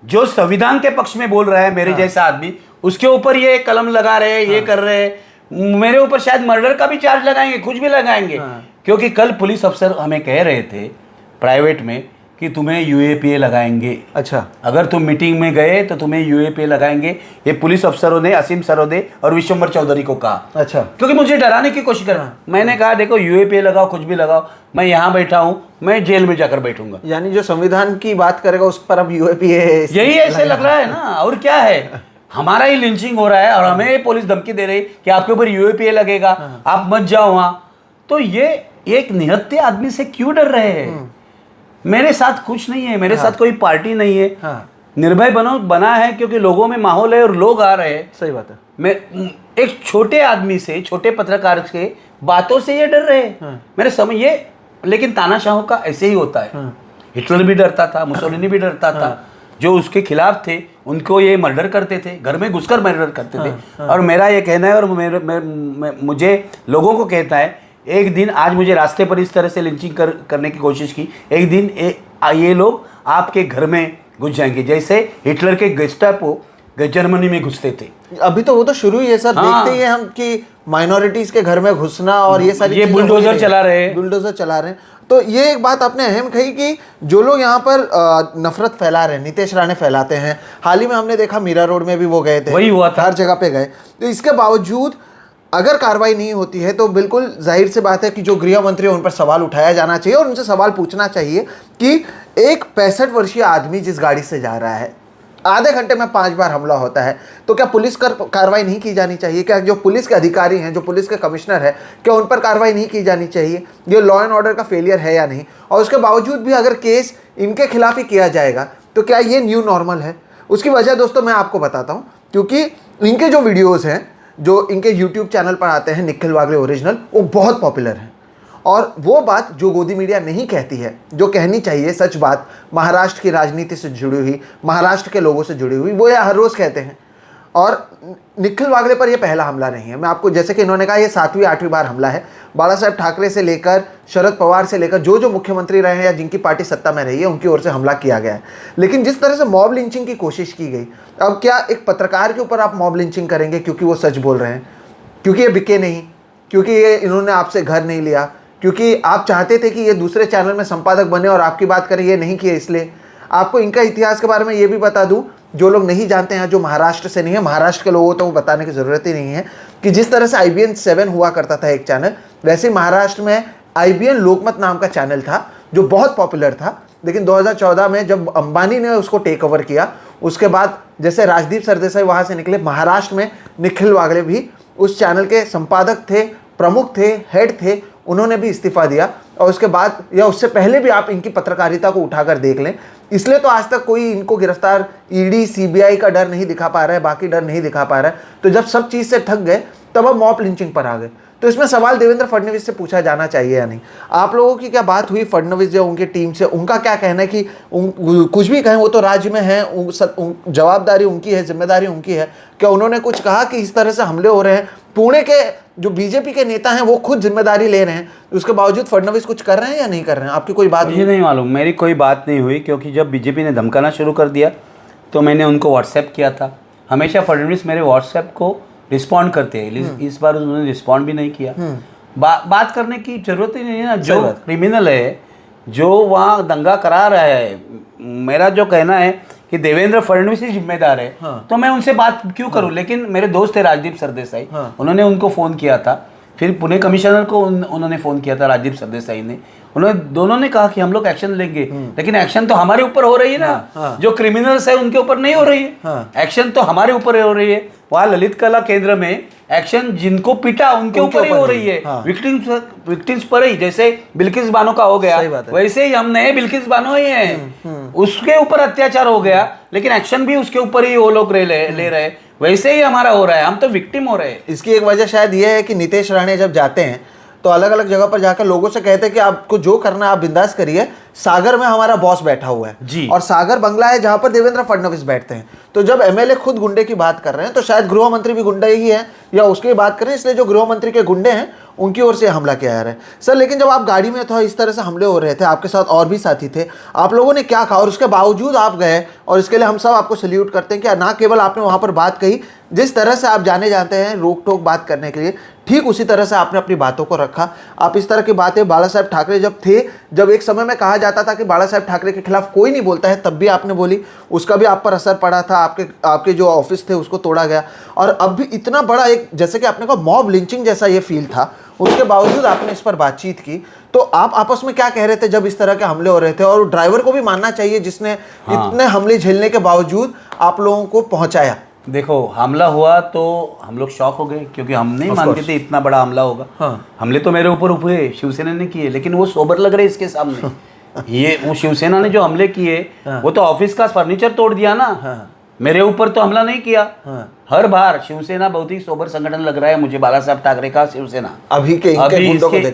जो संविधान के पक्ष में बोल रहा है मेरे जैसा आदमी, उसके ऊपर ये कलम लगा रहे हैं, ये कर रहे हैं। मेरे ऊपर शायद मर्डर का भी चार्ज लगाएंगे, कुछ भी लगाएंगे। क्योंकि कल पुलिस अफसर हमें कह रहे थे प्राइवेट में कि तुम्हें यूएपीए लगाएंगे। अच्छा, अगर तुम मीटिंग में गए तो तुम्हें यूएपीए लगाएंगे। ये पुलिस अफसरों ने असीम सरोदे और विश्वंभर चौधरी को कहा। अच्छा, क्योंकि मुझे डराने की कोशिश कर। मैंने कहा देखो यूएपीए लगाओ, कुछ भी लगाओ, मैं यहाँ बैठा हूँ, मैं जेल में जाकर बैठूंगा। यानी जो संविधान की बात करेगा उस पर अब यूएपीए, यही ऐसे लग रहा है ना। और क्या है, हमारा ही लिंचिंग हो रहा है और हमें पुलिस धमकी दे रही कि आपके ऊपर यूएपीए लगेगा, आप मत जाओ वहां। तो ये एक निहत्थे आदमी से क्यों डर रहे हैं? मेरे साथ कुछ नहीं है, मेरे साथ कोई पार्टी नहीं है। हाँ। निर्भय बना है क्योंकि लोगों में माहौल है और लोग आ रहे हैं। सही बात है। मैं एक छोटे आदमी से, छोटे पत्रकार के बातों से ये डर रहे हैं। मेरे समझ ये, लेकिन तानाशाहों का ऐसे ही होता है। हिटलर भी डरता था, मुसोलिनी भी डरता था। जो उसके खिलाफ थे उनको ये मर्डर करते थे, घर में घुसकर मर्डर करते थे। और मेरा ये कहना है, और मुझे लोगों को कहता है, एक दिन आज मुझे रास्ते पर इस तरह से लिंचिंग करने की कोशिश की, एक दिन ये लोग आपके घर में घुस जाएंगे, जैसे हिटलर के गेस्टापो जर्मनी में घुसते थे। अभी तो वो तो शुरू ही है सर। हाँ। देखते ही हैं हम कि माइनॉरिटीज के घर में घुसना और ये सारी ये चीजें बुलडोजर हो रही चला रहे हैं। बुलडोजर चला रहे हैं। तो ये एक बात आपने अहम कही कि जो लोग यहाँ पर नफरत फैला रहे हैं, नितेश राणे फैलाते हैं। हाल ही में हमने देखा मीरा रोड में भी वो गए थे, वही हुआ था, हर जगह पे गए। तो इसके बावजूद अगर कार्रवाई नहीं होती है तो बिल्कुल जाहिर सी बात है कि जो गृह मंत्री है उन पर सवाल उठाया जाना चाहिए और उनसे सवाल पूछना चाहिए कि एक 65 वर्षीय आदमी जिस गाड़ी से जा रहा है, आधे घंटे में 5 बार हमला होता है, तो क्या पुलिस कार्रवाई नहीं की जानी चाहिए? क्या जो पुलिस के अधिकारी हैं, जो पुलिस के कमिश्नर है, क्या उन पर कार्रवाई नहीं की जानी चाहिए? ये लॉ एंड ऑर्डर का फेलियर है या नहीं? और उसके बावजूद भी अगर केस इनके खिलाफ ही किया जाएगा तो क्या ये न्यू नॉर्मल है? उसकी वजह दोस्तों मैं आपको बताता हूँ, क्योंकि इनके जो वीडियोज़ हैं जो इनके यूट्यूब चैनल पर आते हैं, निखिल वागले ओरिजिनल, वो बहुत पॉपुलर हैं। और वो बात जो गोदी मीडिया नहीं कहती है, जो कहनी चाहिए सच बात, महाराष्ट्र की राजनीति से जुड़ी हुई, महाराष्ट्र के लोगों से जुड़ी हुई, वो ये हर रोज़ कहते हैं। और निखिल वागले पर ये पहला हमला नहीं है। मैं आपको, जैसे कि इन्होंने कहा, ये 7वीं 8वीं बार हमला है। बाला साहेब ठाकरे से लेकर शरद पवार से लेकर जो मुख्यमंत्री रहे हैं या जिनकी पार्टी सत्ता में रही है, उनकी ओर से हमला किया गया है। लेकिन जिस तरह से मॉब लिंचिंग की कोशिश की गई, अब क्या एक पत्रकार के ऊपर आप मॉब लिंचिंग करेंगे क्योंकि वो सच बोल रहे हैं, क्योंकि ये बिके नहीं, क्योंकि ये इन्होंने आपसे घर नहीं लिया, क्योंकि आप चाहते थे कि ये दूसरे चैनल में संपादक बने और आपकी बात करें, ये नहीं किए? इसलिए आपको इनका इतिहास के बारे में ये भी बता दूं, जो लोग नहीं जानते हैं, जो महाराष्ट्र से नहीं है, महाराष्ट्र के लोगों को तो वो बताने की ज़रूरत ही नहीं है कि जिस तरह से IBN 7 हुआ करता था एक चैनल, वैसे महाराष्ट्र में IBN लोकमत नाम का चैनल था जो बहुत पॉपुलर था। लेकिन 2014 में जब अंबानी ने उसको टेक ओवर किया, उसके बाद जैसे राजदीप सरदेसाई वहाँ से निकले, महाराष्ट्र में निखिल वागले भी उस चैनल के संपादक थे, प्रमुख थे, हेड थे, उन्होंने भी इस्तीफा दिया। और उसके बाद या उससे पहले भी आप इनकी पत्रकारिता को उठाकर देख लें। इसलिए तो आज तक कोई इनको गिरफ्तार, ED CBI का डर नहीं दिखा पा रहा है, बाकी डर नहीं दिखा पा रहा है। तो जब सब चीज़ से थक गए तब अब मॉब लिंचिंग पर आ गए। तो इसमें सवाल देवेंद्र फडणवीस से पूछा जाना चाहिए या नहीं? आप लोगों की क्या बात हुई फडणवीस या उनकी टीम से? उनका क्या कहना है कि कुछ भी कहें, वो तो राज्य में हैं, जवाबदारी उनकी है, जिम्मेदारी उनकी है। क्या उन्होंने कुछ कहा कि इस तरह से हमले हो रहे हैं? पुणे के जो बीजेपी के नेता हैं वो खुद जिम्मेदारी ले रहे हैं, उसके बावजूद फडणवीस कुछ कर रहे हैं या नहीं कर रहे हैं? आपकी कोई बात? मुझे नहीं मालूम, मेरी कोई बात नहीं हुई, क्योंकि जब बीजेपी ने धमकाना शुरू कर दिया तो मैंने उनको व्हाट्सएप किया था। हमेशा फडणवीस मेरे व्हाट्सएप को रिस्पॉन्ड करते हैं, इस बार उन्होंने रिस्पॉन्ड भी नहीं किया। बात करने की जरूरत ही नहीं है ना। जो क्रिमिनल है, जो वहाँ दंगा करा रहा है, मेरा जो कहना है कि देवेंद्र फडणवीस ही जिम्मेदार है। तो मैं उनसे बात क्यों करूं? लेकिन मेरे दोस्त थे राजदीप सरदेसाई, उन्होंने उनको फ़ोन किया था, फिर पुणे कमिश्नर को उन्होंने फ़ोन किया था, राजदीप सरदेसाई ने। दोनों ने कहा कि हम लोग एक्शन लेंगे, लेकिन एक्शन तो हमारे ऊपर हो रही है ना। जो क्रिमिनल्स है उनके ऊपर नहीं हो रही है, एक्शन तो हमारे ऊपर हो रही है। वहाँ ललित कला केंद्र में एक्शन जिनको पीटा उनके ऊपर ही हो रही है, विक्टिम्स पर ही। जैसे बिल्किस बानो का हो गया, वैसे ही हम नए बिल्किस बानो ही हैं, उसके ऊपर अत्याचार हो गया, लेकिन एक्शन भी उसके ऊपर ही वो लोग ले रहे, वैसे ही हमारा हो रहा है, हम तो विक्टिम हो रहे हैं। इसकी एक वजह शायद ये है कि नितेश राणे जब जाते हैं तो अलग अलग जगह पर जाकर लोगों से कहते हैं कि आपको जो करना है आप बिंदास करिए, सागर में हमारा बॉस बैठा हुआ है जी, और सागर बंगला है जहां पर देवेंद्र फडणवीस बैठते हैं। तो जब MLA खुद गुंडे की बात कर रहे हैं तो शायद गृह मंत्री भी गुंडे ही है या उसकी बात करें, इसलिए जो गृह मंत्री के गुंडे हैं उनकी ओर से हमला किया जा रहा है। सर, लेकिन जब आप गाड़ी में था, इस तरह से हमले हो रहे थे, आपके साथ और भी साथी थे, आप लोगों ने क्या कहा और उसके बावजूद आप गए? और इसके लिए हम सब आपको सल्यूट करते हैं कि ना केवल आपने वहाँ पर बात कही, जिस तरह से आप जाने जाते हैं रोक टोक बात करने के लिए, ठीक उसी तरह से आपने अपनी बातों को रखा। आप इस तरह की बातें बाला साहेब ठाकरे जब थे, जब एक समय में कहा जाता था कि बाला साहेब ठाकरे के खिलाफ कोई नहीं बोलता है, तब भी आपने बोली, उसका भी आप पर असर पड़ा था, आपके जो ऑफिस थे उसको तोड़ा गया। और अब भी इतना बड़ा एक, जैसे कि आपने कहा मॉब लिंचिंग जैसा ये फील था, उसके बावजूद आपने इस पर बातचीत की। तो आप आपस में क्या कह रहे थे जब इस तरह के हमले हो रहे थे? और ड्राइवर को भी मानना चाहिए जिसने इतने हमले झेलने के बावजूद आप लोगों को पहुंचाया। देखो, हमला हुआ तो हम लोग शॉक हो गए, क्योंकि हम नहीं मानते थे इतना बड़ा हमला होगा। हमले तो मेरे ऊपर हुए, शिवसेना ने किए, लेकिन वो सोबर लग रहे इसके सामने। ये वो शिवसेना ने जो हमले किए वो तो ऑफिस का फर्नीचर तोड़ दिया ना, मेरे ऊपर तो हमला नहीं किया। हर बार शिवसेना बहुत ही सोबर संगठन लग रहा है मुझे, बाला साहब ठाकरे का शिवसेना अभी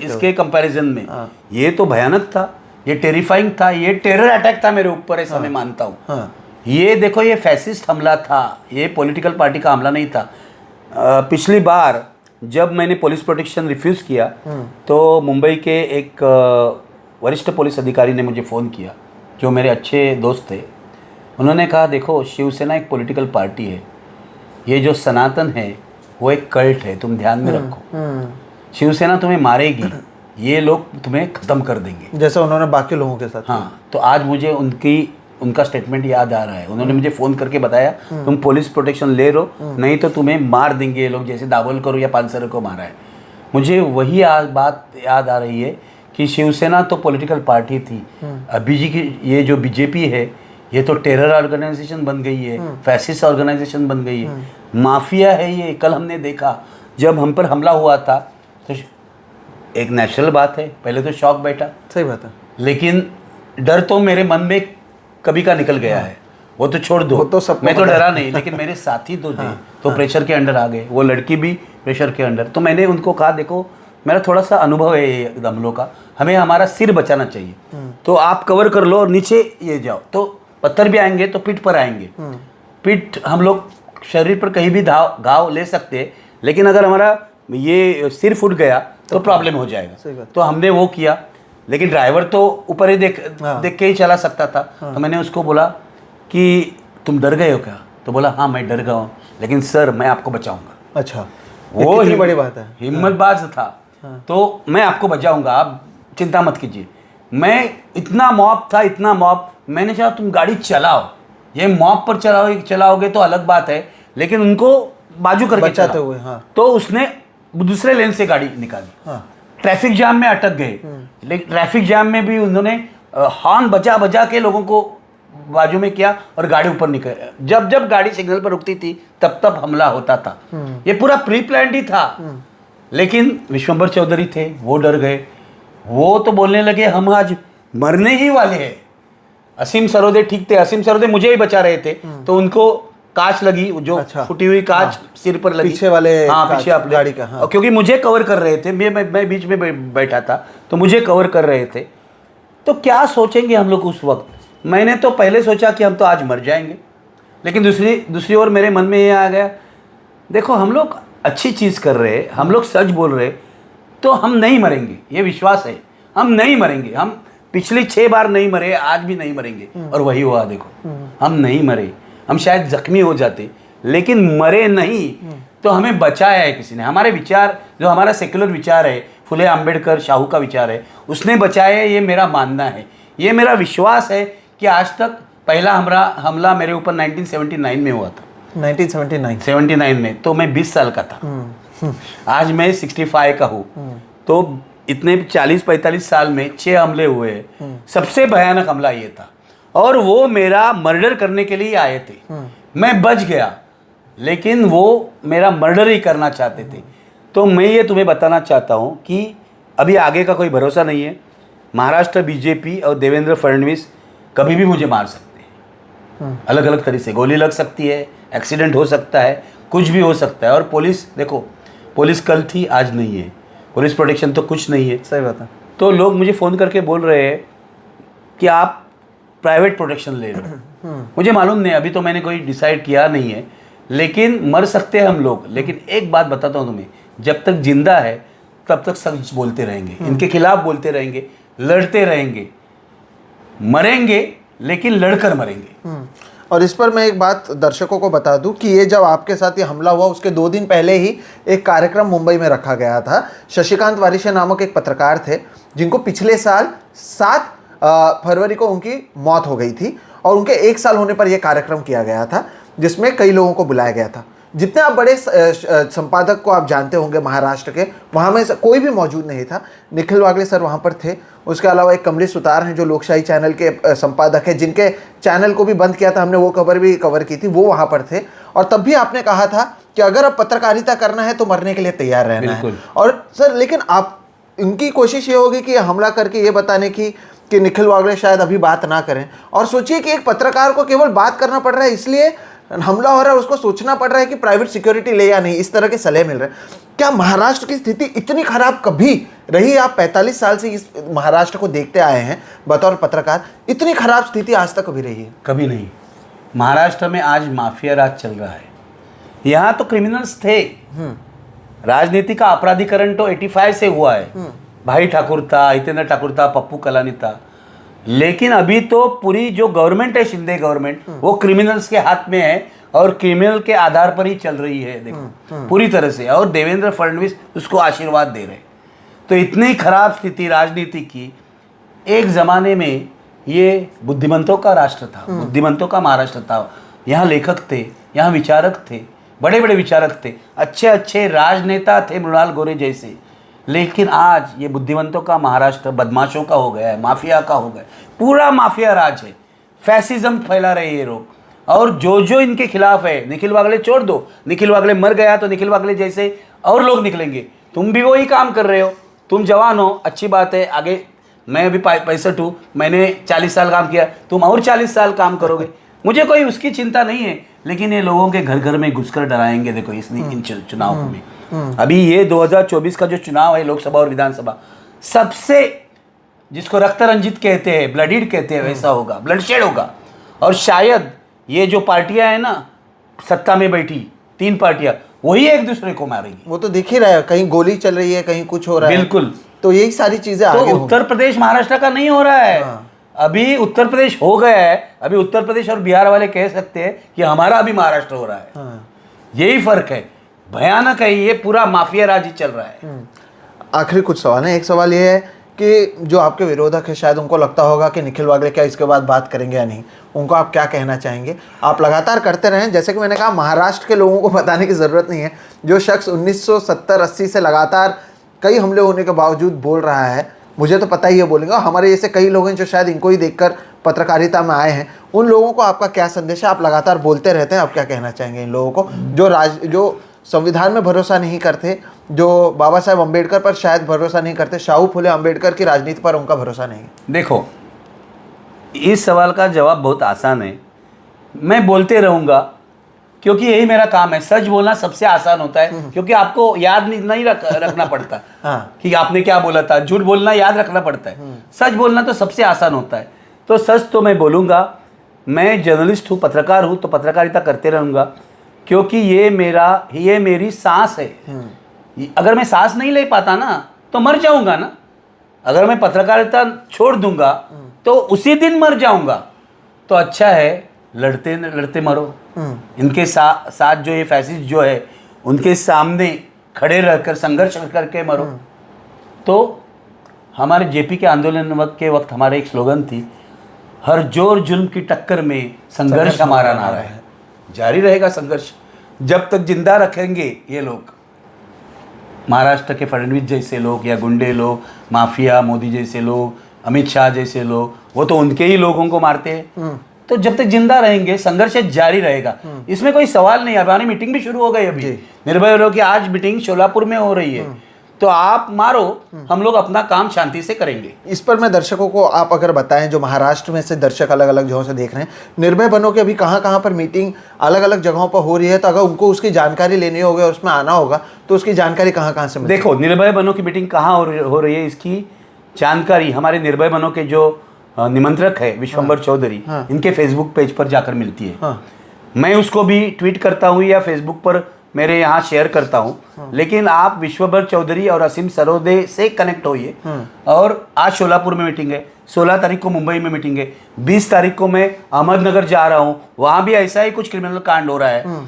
इसके कंपैरिजन में ये तो भयानक था, ये टेरिफाइंग था, ये टेरर अटैक था मेरे ऊपर, ऐसा मैं मानता हूँ। ये देखो, ये फैसिस्ट हमला था, ये पॉलिटिकल पार्टी का हमला नहीं था। पिछली बार जब मैंने पुलिस प्रोटेक्शन रिफ्यूज़ किया तो मुंबई के एक वरिष्ठ पुलिस अधिकारी ने मुझे फ़ोन किया, जो मेरे अच्छे दोस्त थे। उन्होंने कहा देखो, शिवसेना एक पॉलिटिकल पार्टी है, ये जो सनातन है वो एक कल्ट है, तुम ध्यान में रखो। शिवसेना तुम्हें मारेगी, ये लोग तुम्हें ख़त्म कर देंगे, जैसे उन्होंने बाकी लोगों के साथ। हाँ, तो आज मुझे उनका स्टेटमेंट याद आ रहा है। उन्होंने मुझे फ़ोन करके बताया तुम पुलिस प्रोटेक्शन ले लो, नहीं तो तुम्हें मार देंगे ये लोग, जैसे दाभोलकर या पानसरे को मारा है। मुझे वही बात याद आ रही है कि शिवसेना तो पॉलिटिकल पार्टी थी, अभी जी की ये जो बीजेपी है ये तो टेरर ऑर्गेनाइजेशन बन गई है, फैसिस्ट ऑर्गेनाइजेशन बन गई है, माफिया है ये। कल हमने देखा जब हम पर हमला हुआ था तो एक नेचुरल बात है, पहले तो शॉक बैठा, सही बात है, लेकिन डर तो मेरे मन में कभी का निकल गया है, वो तो छोड़ दो, तो सब मैं तो डरा नहीं, लेकिन मेरे साथी तो थे तो प्रेशर के अंडर आ गए, वो लड़की भी प्रेशर के अंडर। तो मैंने उनको कहा देखो, मेरा थोड़ा सा अनुभव है ये हमलों का, हमें हमारा सिर बचाना चाहिए, तो आप कवर कर लो और नीचे ये जाओ, तो पत्थर भी आएंगे तो पीठ पर आएंगे। पीठ हम लोग शरीर पर कहीं भी घाव ले सकते हैं, लेकिन अगर हमारा ये सिर फूट गया तो प्रॉब्लम हो जाएगा। तो हमने वो किया, लेकिन ड्राइवर तो ऊपर ही देख के ही चला सकता था। तो मैंने उसको बोला कि तुम डर गए हो क्या? तो बोला हाँ मैं डर गया हूँ, लेकिन सर मैं आपको बचाऊंगा। अच्छा, वो कितनी बड़ी बात है, हिम्मतबाज था। तो मैं आपको बचाऊंगा, आप चिंता मत कीजिए। मैं इतना मॉब था, इतना मॉब, मैंने कहा तुम गाड़ी चलाओ, ये मॉब पर चलाओगे तो अलग बात है, लेकिन उनको बाजू करके बचाते हुए। हाँ। तो उसने दूसरे लेन से गाड़ी निकाली। हाँ। ट्रैफिक जाम में अटक गए, लेकिन ट्रैफिक जाम में भी उन्होंने हॉर्न बजा बजा के लोगों को बाजू में किया और गाड़ी ऊपर निकल, जब जब गाड़ी सिग्नल पर रुकती थी तब तब हमला होता था। ये पूरा प्री प्लान्ड ही था। लेकिन विश्वंभर चौधरी थे, वो डर गए, वो तो बोलने लगे हम आज मरने ही वाले हैं। असीम सरोदे ठीक थे, असीम सरोदे मुझे ही बचा रहे थे, तो उनको कांच लगी, जो अच्छा, फूटी हुई कांच सिर पर लगी, पीछे वाले, हाँ पीछे अपने गाड़ी का। हाँ। क्योंकि मुझे कवर कर रहे थे, मैं बीच में बैठा था तो मुझे कवर कर रहे थे। तो क्या सोचेंगे हम लोग उस वक्त? मैंने तो पहले सोचा कि हम तो आज मर जाएंगे, लेकिन दूसरी ओर मेरे मन में ये आ गया, देखो हम लोग अच्छी चीज़ कर रहे हैं, हम लोग सच बोल रहे, तो हम नहीं मरेंगे, ये विश्वास है, हम नहीं मरेंगे। हम पिछली 6 बार नहीं मरे, आज भी नहीं मरेंगे। और वही हुआ, देखो हम नहीं मरे, हम शायद जख्मी हो जाते लेकिन मरे नहीं। तो हमें बचाया है किसी ने, हमारे विचार, जो हमारा सेक्युलर विचार है, फुले आम्बेडकर शाहू का विचार है, उसने बचाया है, ये मेरा मानना है, ये मेरा विश्वास है कि आज तक पहला हमला मेरे ऊपर 1979 में हुआ था। 1979 में, तो मैं 20 साल का था। आज मैं 65 का हूँ। तो इतने 40-45 साल में 6 हमले हुए हैं। सबसे भयानक हमला ये था, और वो मेरा मर्डर करने के लिए आए थे। मैं बच गया, लेकिन वो मेरा मर्डर ही करना चाहते थे। तो मैं ये तुम्हें बताना चाहता हूँ कि अभी आगे का कोई भरोसा नहीं है। महाराष्ट्र बीजेपी और देवेंद्र फडणवीस कभी भी मुझे मार सकते हैं, अलग अलग तरीके से। गोली लग सकती है, एक्सीडेंट हो सकता है, कुछ भी हो सकता है। और पुलिस, देखो पुलिस कल थी, आज नहीं है, पुलिस प्रोटेक्शन तो कुछ नहीं है। सही बात है। तो लोग मुझे फ़ोन करके बोल रहे हैं कि आप प्राइवेट प्रोटेक्शन ले लो। मुझे मालूम नहीं, अभी तो मैंने कोई डिसाइड किया नहीं है, लेकिन मर सकते हैं हम लोग। लेकिन एक बात बताता हूँ तुम्हें, जब तक जिंदा है तब तक सच बोलते रहेंगे, इनके खिलाफ बोलते रहेंगे, लड़ते रहेंगे, मरेंगे लेकिन लड़कर मरेंगे। और इस पर मैं एक बात दर्शकों को बता दूं कि ये जब आपके साथ ये हमला हुआ उसके 2 दिन पहले ही एक कार्यक्रम मुंबई में रखा गया था। शशिकांत वारिशे नामक एक पत्रकार थे, जिनको पिछले साल 7 फरवरी को उनकी मौत हो गई थी, और उनके 1 साल होने पर यह कार्यक्रम किया गया था, जिसमें कई लोगों को बुलाया गया था। जितने आप बड़े संपादक को आप जानते होंगे महाराष्ट्र के, वहाँ में कोई भी मौजूद नहीं था। निखिल वागले सर वहाँ पर थे। उसके अलावा एक कमलेश सुतार हैं जो लोकशाही चैनल के संपादक हैं, जिनके चैनल को भी बंद किया था हमने, वो कवर की थी, वो वहाँ पर थे। और तब भी आपने कहा था कि अगर अब पत्रकारिता करना है तो मरने के लिए तैयार रहना है। और सर, लेकिन आप, इनकी कोशिश ये होगी कि हमला करके ये बताने की कि निखिल वागले शायद अभी बात ना करें, और सोचिए कि एक पत्रकार को केवल बात करना पड़ रहा है इसलिए हमला हो रहा है, उसको सोचना पड़ रहा है कि प्राइवेट सिक्योरिटी ले या नहीं, इस तरह के सलाह मिल रहे हैं। क्या महाराष्ट्र की स्थिति इतनी खराब कभी रही? आप 45 साल से इस महाराष्ट्र को देखते आए हैं बतौर पत्रकार, इतनी खराब स्थिति आज तक कभी रही है? कभी नहीं। महाराष्ट्र में आज माफिया राज चल रहा है। यहाँ तो क्रिमिनल्स थे, राजनीति का अपराधीकरण तो 85 से हुआ है। भाई ठाकुर था, हितेंद्र ठाकुर था, पप्पू कलानी था, लेकिन अभी तो पूरी जो गवर्नमेंट है, शिंदे गवर्नमेंट, वो क्रिमिनल्स के हाथ में है और क्रिमिनल के आधार पर ही चल रही है, देखो पूरी तरह से। और देवेंद्र फडणवीस उसको आशीर्वाद दे रहे। तो इतनी खराब स्थिति राजनीति की, एक ज़माने में ये बुद्धिमंतों का राष्ट्र था, बुद्धिमंतों का महाराष्ट्र था। यहाँ लेखक थे, यहाँ विचारक थे, बड़े बड़े विचारक थे, अच्छे अच्छे राजनेता थे, मृणाल गोरे जैसे। लेकिन आज ये बुद्धिमंतों का महाराष्ट्र बदमाशों का हो गया है, माफिया का हो गया, पूरा माफिया राज है। फैसिज्म फैला रहे ये लोग, और जो जो इनके खिलाफ है, निखिल वागले छोड़ दो, निखिल वागले मर गया तो निखिल वागले जैसे और लोग निकलेंगे। तुम भी वही काम कर रहे हो, तुम जवान हो, अच्छी बात है, आगे मैं अभी 65 हूँ, मैंने 40 साल काम किया, तुम और 40 साल काम करोगे, मुझे कोई उसकी चिंता नहीं है। लेकिन ये लोगों के घर घर में घुसकर डराएंगे, देखो इन चुनाव में। अभी ये 2024 का जो चुनाव है, लोकसभा और विधानसभा, सबसे जिसको रक्त रंजित कहते हैं, ब्लडीड कहते हैं, वैसा होगा, ब्लडशेड होगा। और शायद ये जो पार्टियां हैं ना सत्ता में बैठी, 3 पार्टियां, वही एक दूसरे को मारेंगी। वो तो दिख ही रहा है, कहीं गोली चल रही है, कहीं कुछ हो रहा है। बिल्कुल। तो यही सारी चीजें तो आगे उत्तर प्रदेश महाराष्ट्र का नहीं हो रहा है। अभी उत्तर प्रदेश हो गया है, अभी उत्तर प्रदेश और बिहार वाले कह सकते हैं कि हमारा अभी महाराष्ट्र हो रहा है। यही फर्क है, भयानक है, ये पूरा माफिया राज ही चल रहा है। आखिरी कुछ सवाल है। एक सवाल ये है कि जो आपके विरोधक है, शायद उनको लगता होगा कि निखिल वागले क्या इसके बाद बात करेंगे या नहीं, उनको आप क्या कहना चाहेंगे? आप लगातार करते रहें, जैसे कि मैंने कहा, महाराष्ट्र के लोगों को बताने की ज़रूरत नहीं है। जो शख्स 1970-80 से लगातार कई हमले होने के बावजूद बोल रहा है, मुझे तो पता ही है बोलेगा। हमारे जैसे कई लोग हैं जो शायद इनको ही देखकर पत्रकारिता में आए हैं, उन लोगों को आपका क्या संदेश है? आप लगातार बोलते रहते हैं, आप क्या कहना चाहेंगे इन लोगों को जो संविधान में भरोसा नहीं करते, जो बाबा साहेब अम्बेडकर पर शायद भरोसा नहीं करते, शाहू फुले अम्बेडकर की राजनीति पर उनका भरोसा नहीं है? देखो, इस सवाल का जवाब बहुत आसान है। मैं बोलते रहूँगा, क्योंकि यही मेरा काम है। सच बोलना सबसे आसान होता है, क्योंकि आपको याद नहीं रखना पड़ता कि आपने क्या बोला था। झूठ बोलना याद रखना पड़ता है, सच बोलना तो सबसे आसान होता है। तो सच तो मैं बोलूँगा। मैं जर्नलिस्ट हूँ, पत्रकार हूँ, तो पत्रकारिता करते रहूँगा, क्योंकि ये मेरी सांस है। अगर मैं सांस नहीं ले पाता ना तो मर जाऊँगा ना। अगर मैं पत्रकारिता छोड़ दूंगा तो उसी दिन मर जाऊँगा। तो अच्छा है, लड़ते लड़ते मरो। इनके साथ जो ये फैसिस्ट जो है, उनके सामने खड़े रहकर संघर्ष करके मरो। तो हमारे जेपी के आंदोलन के वक्त हमारे एक स्लोगन थी, हर जोर जुल्म की टक्कर में संघर्ष हमारा नारा है। जारी रहेगा संघर्ष जब तक जिंदा रखेंगे ये लोग। महाराष्ट्र के फडणवीस जैसे लोग या गुंडे लोग, माफिया, मोदी जैसे लोग, अमित शाह जैसे लोग, वो तो उनके ही लोगों को मारते हैं। तो जब तक जिंदा रहेंगे संघर्ष जारी रहेगा, इसमें कोई सवाल नहीं। हमारी मीटिंग भी शुरू हो गई अभी, निर्भय वालों की आज मीटिंग शोलापुर में हो रही है। तो आप मारो, हम लोग अपना काम शांति से करेंगे। इस पर मैं दर्शकों को आप अगर बताएं, जो महाराष्ट्र में से दर्शक अलग अलग जगहों से देख रहे हैं, निर्भय बनो की अभी कहाँ कहाँ पर मीटिंग अलग अलग जगहों पर हो रही है, तो अगर उनको उसकी जानकारी लेनी होगी और उसमें आना होगा तो उसकी जानकारी कहाँ कहाँ से मिलेगी? देखो, निर्भय बनो की मीटिंग कहाँ हो रही है, इसकी जानकारी हमारे निर्भय बनो के जो निमंत्रक है विश्वंभर चौधरी, इनके फेसबुक पेज पर जाकर मिलती है। मैं उसको भी ट्वीट करता हूँ या फेसबुक पर मेरे यहाँ शेयर करता हूँ। लेकिन आप विश्वंभर चौधरी और असीम सरोदे से कनेक्ट होइए। और आज शोलापुर में मीटिंग है, 16 तारीख को मुंबई में मीटिंग है, 20 तारीख को मैं अहमदनगर जा रहा हूँ, वहाँ भी ऐसा ही कुछ क्रिमिनल कांड हो रहा है।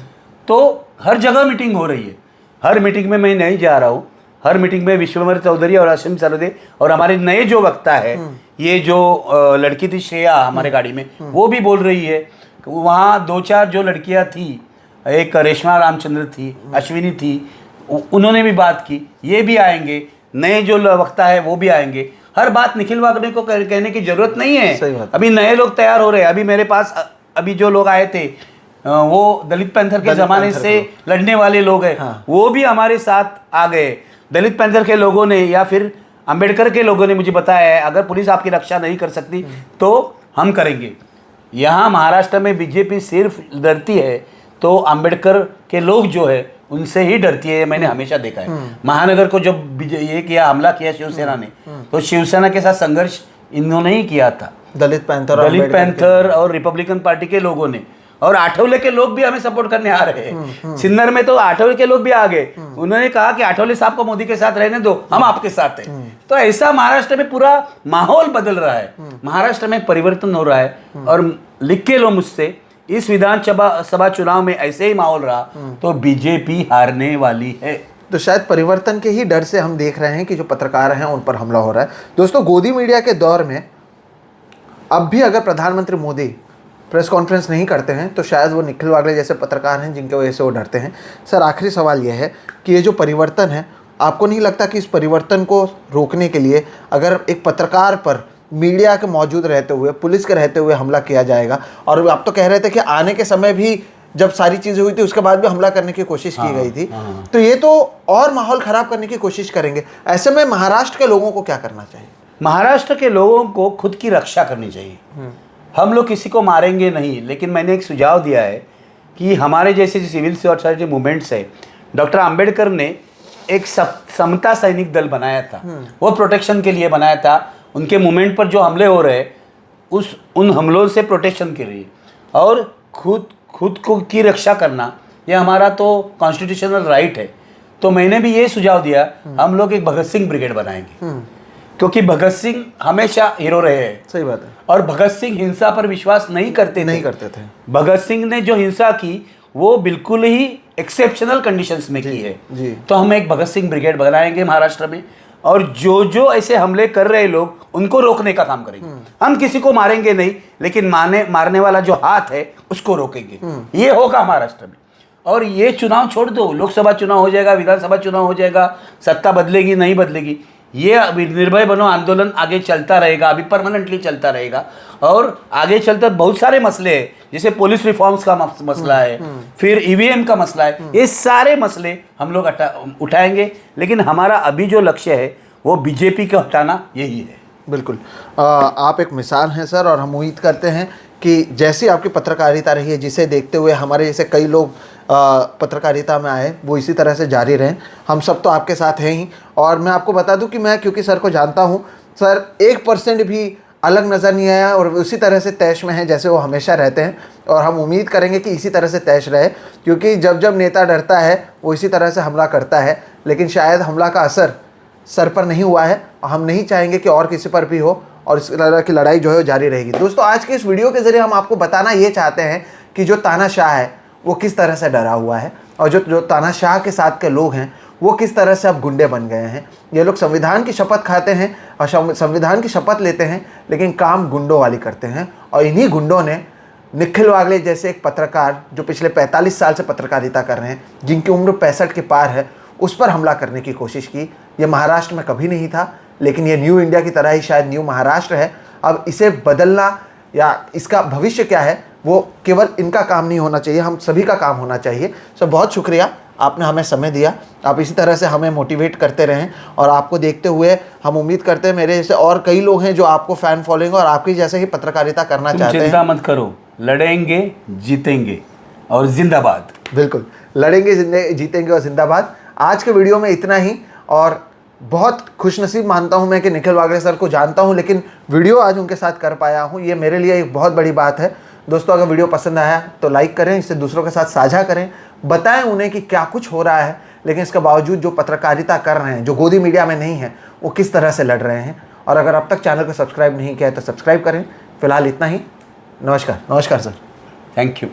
तो हर जगह मीटिंग हो रही है। हर मीटिंग में मैं नहीं जा रहा हूँ, हर मीटिंग में विश्वंभर चौधरी और असीम सरोदे और हमारे नए जो वक्ता है, ये जो लड़की थी श्रेया हमारे गाड़ी में, वो भी बोल रही है। वहाँ 2-4 जो लड़कियाँ थी, एक रेशमा रामचंद्र थी, अश्विनी थी, उन्होंने भी बात की। ये भी आएंगे, नए जो वक्ता है वो भी आएंगे। हर बात निखिल वागले को कहने की जरूरत नहीं है। अभी नए लोग तैयार हो रहे हैं। अभी मेरे पास अभी जो लोग आए थे वो दलित पैंथर के ज़माने से लड़ने वाले लोग हैं। वो भी हमारे साथ आ गए। दलित पैंथर के लोगों ने या फिर अंबेडकर के लोगों ने मुझे बताया है अगर पुलिस आपकी रक्षा नहीं कर सकती तो हम करेंगे। यहाँ महाराष्ट्र में बीजेपी सिर्फ डरती है तो अंबेडकर के लोग जो है उनसे ही डरती है, मैंने हमेशा देखा है। महानगर को जब ये किया, हमला किया शिवसेना ने, तो शिवसेना के साथ संघर्ष इन्होंने ही किया था, दलित पैंथर और रिपब्लिकन पार्टी के लोगों ने। और आठवले के लोग भी हमें सपोर्ट करने आ रहे हैं। सिन्नर में तो आठवले के लोग भी आ गए, उन्होंने कहा कि आठवले साहब को मोदी के साथ रहने दो, हम आपके साथ हैं। तो ऐसा महाराष्ट्र में पूरा माहौल बदल रहा है, महाराष्ट्र में परिवर्तन हो रहा है। और लिख के लो मुझसे, इस विधानसभा चुनाव में ऐसे ही माहौल रहा तो बीजेपी हारने वाली है। तो शायद परिवर्तन के ही डर से हम देख रहे हैं कि जो पत्रकार हैं उन पर हमला हो रहा है। दोस्तों, गोदी मीडिया के दौर में अब भी अगर प्रधानमंत्री मोदी प्रेस कॉन्फ्रेंस नहीं करते हैं तो शायद वो निखिल वागले जैसे पत्रकार हैं जिनके वजह से वो डरते हैं। सर, आखिरी सवाल ये है कि ये जो परिवर्तन है, आपको नहीं लगता कि इस परिवर्तन को रोकने के लिए अगर एक पत्रकार पर मीडिया के मौजूद रहते हुए, पुलिस के रहते हुए हमला किया जाएगा? और आप तो कह रहे थे कि आने के समय भी जब सारी चीज़ें हुई थी उसके बाद भी हमला करने की कोशिश की गई थी, तो ये तो और माहौल ख़राब करने की कोशिश करेंगे। ऐसे में महाराष्ट्र के लोगों को क्या करना चाहिए? महाराष्ट्र के लोगों को खुद की रक्षा करनी चाहिए। हम लोग किसी को मारेंगे नहीं, लेकिन मैंने एक सुझाव दिया है कि हमारे जैसे जो सिविल सोसाइटी मूवमेंट्स है, डॉक्टर अंबेडकर ने एक समता सैनिक दल बनाया था, वो प्रोटेक्शन के लिए बनाया था। उनके मूवमेंट पर जो हमले हो रहे उन हमलों से प्रोटेक्शन के लिए, और खुद को की रक्षा करना ये हमारा तो कॉन्स्टिट्यूशनल राइट है। तो मैंने भी ये सुझाव दिया, हम लोग एक भगत सिंह ब्रिगेड बनाएंगे, क्योंकि भगत सिंह हमेशा हीरो रहे हैं। सही बात है। और भगत सिंह हिंसा पर विश्वास नहीं करते थे। भगत सिंह ने जो हिंसा की वो बिल्कुल ही एक्सेप्शनल कंडीशंस में की है जी। तो हम एक भगत सिंह ब्रिगेड बनाएंगे महाराष्ट्र में, और जो ऐसे हमले कर रहे लोग उनको रोकने का काम करेंगे। हम किसी को मारेंगे नहीं, लेकिन मारने वाला जो हाथ है उसको रोकेंगे। ये होगा महाराष्ट्र में। और ये चुनाव छोड़ दो, लोकसभा चुनाव हो जाएगा, विधानसभा चुनाव हो जाएगा, सत्ता बदलेगी नहीं बदलेगी, ये अभी निर्भय बनो आंदोलन आगे चलता रहेगा, अभी परमानेंटली चलता रहेगा। और आगे चलकर बहुत सारे मसले हैं, जैसे पुलिस रिफॉर्म्स का मसला है, फिर ईवीएम का मसला है, ये सारे मसले हम लोग उठाएंगे। लेकिन हमारा अभी जो लक्ष्य है वो बीजेपी को हटाना यही है। बिल्कुल, आप एक मिसाल हैं सर, और हम उम्मीद करते हैं कि जैसी आपकी पत्रकारिता रही है, जिसे देखते हुए हमारे जैसे कई लोग पत्रकारिता में आए, वो इसी तरह से जारी रहें। हम सब तो आपके साथ हैं ही। और मैं आपको बता दूं कि मैं क्योंकि सर को जानता हूं, सर 1% भी अलग नज़र नहीं आया और उसी तरह से तैश में हैं जैसे वो हमेशा रहते हैं। और हम उम्मीद करेंगे कि इसी तरह से तैश रहे, क्योंकि जब नेता डरता है वो इसी तरह से हमला करता है। लेकिन शायद हमला का असर सर पर नहीं हुआ है, हम नहीं चाहेंगे कि और किसी पर भी हो, और इस तरह की लड़ाई जो है जारी रहेगी। दोस्तों, आज के इस वीडियो के ज़रिए हम आपको बताना ये चाहते हैं कि जो तानाशाह है वो किस तरह से डरा हुआ है, और जो तानाशाह के साथ के लोग हैं वो किस तरह से अब गुंडे बन गए हैं। ये लोग संविधान की शपथ खाते हैं और संविधान की शपथ लेते हैं, लेकिन काम गुंडों वाली करते हैं। और इन्हीं गुंडों ने निखिल वागले जैसे एक पत्रकार जो पिछले 45 साल से पत्रकारिता कर रहे हैं, जिनकी उम्र 65 के पार है, उस पर हमला करने की कोशिश की। ये महाराष्ट्र में कभी नहीं था, लेकिन ये न्यू इंडिया की तरह ही शायद न्यू महाराष्ट्र है। अब इसे बदलना या इसका भविष्य क्या है वो केवल इनका काम नहीं होना चाहिए, हम सभी का काम होना चाहिए। सो बहुत शुक्रिया, आपने हमें समय दिया। आप इसी तरह से हमें मोटिवेट करते रहें, और आपको देखते हुए हम उम्मीद करते हैं मेरे जैसे और कई लोग हैं जो आपको फ़ैन फॉलोइंग और आपकी जैसे ही पत्रकारिता करना चाहते हैं। चिंता मत करो, लड़ेंगे, जीतेंगे और जिंदाबाद। बिल्कुल, लड़ेंगे, जीतेंगे और जिंदाबाद। आज के वीडियो में इतना ही, और बहुत खुशनसीब मानता हूं मैं कि निखिल वागले सर को जानता हूं, लेकिन वीडियो आज उनके साथ कर पाया हूं, ये मेरे लिए एक बहुत बड़ी बात है। दोस्तों, अगर वीडियो पसंद आया तो लाइक करें, इससे दूसरों के साथ साझा करें, बताएं उन्हें कि क्या कुछ हो रहा है, लेकिन इसके बावजूद जो पत्रकारिता कर रहे हैं, जो गोदी मीडिया में नहीं है, वो किस तरह से लड़ रहे हैं। और अगर अब तक चैनल को सब्सक्राइब नहीं किया है तो सब्सक्राइब करें। फिलहाल इतना ही, नमस्कार। नमस्कार सर। Thank you.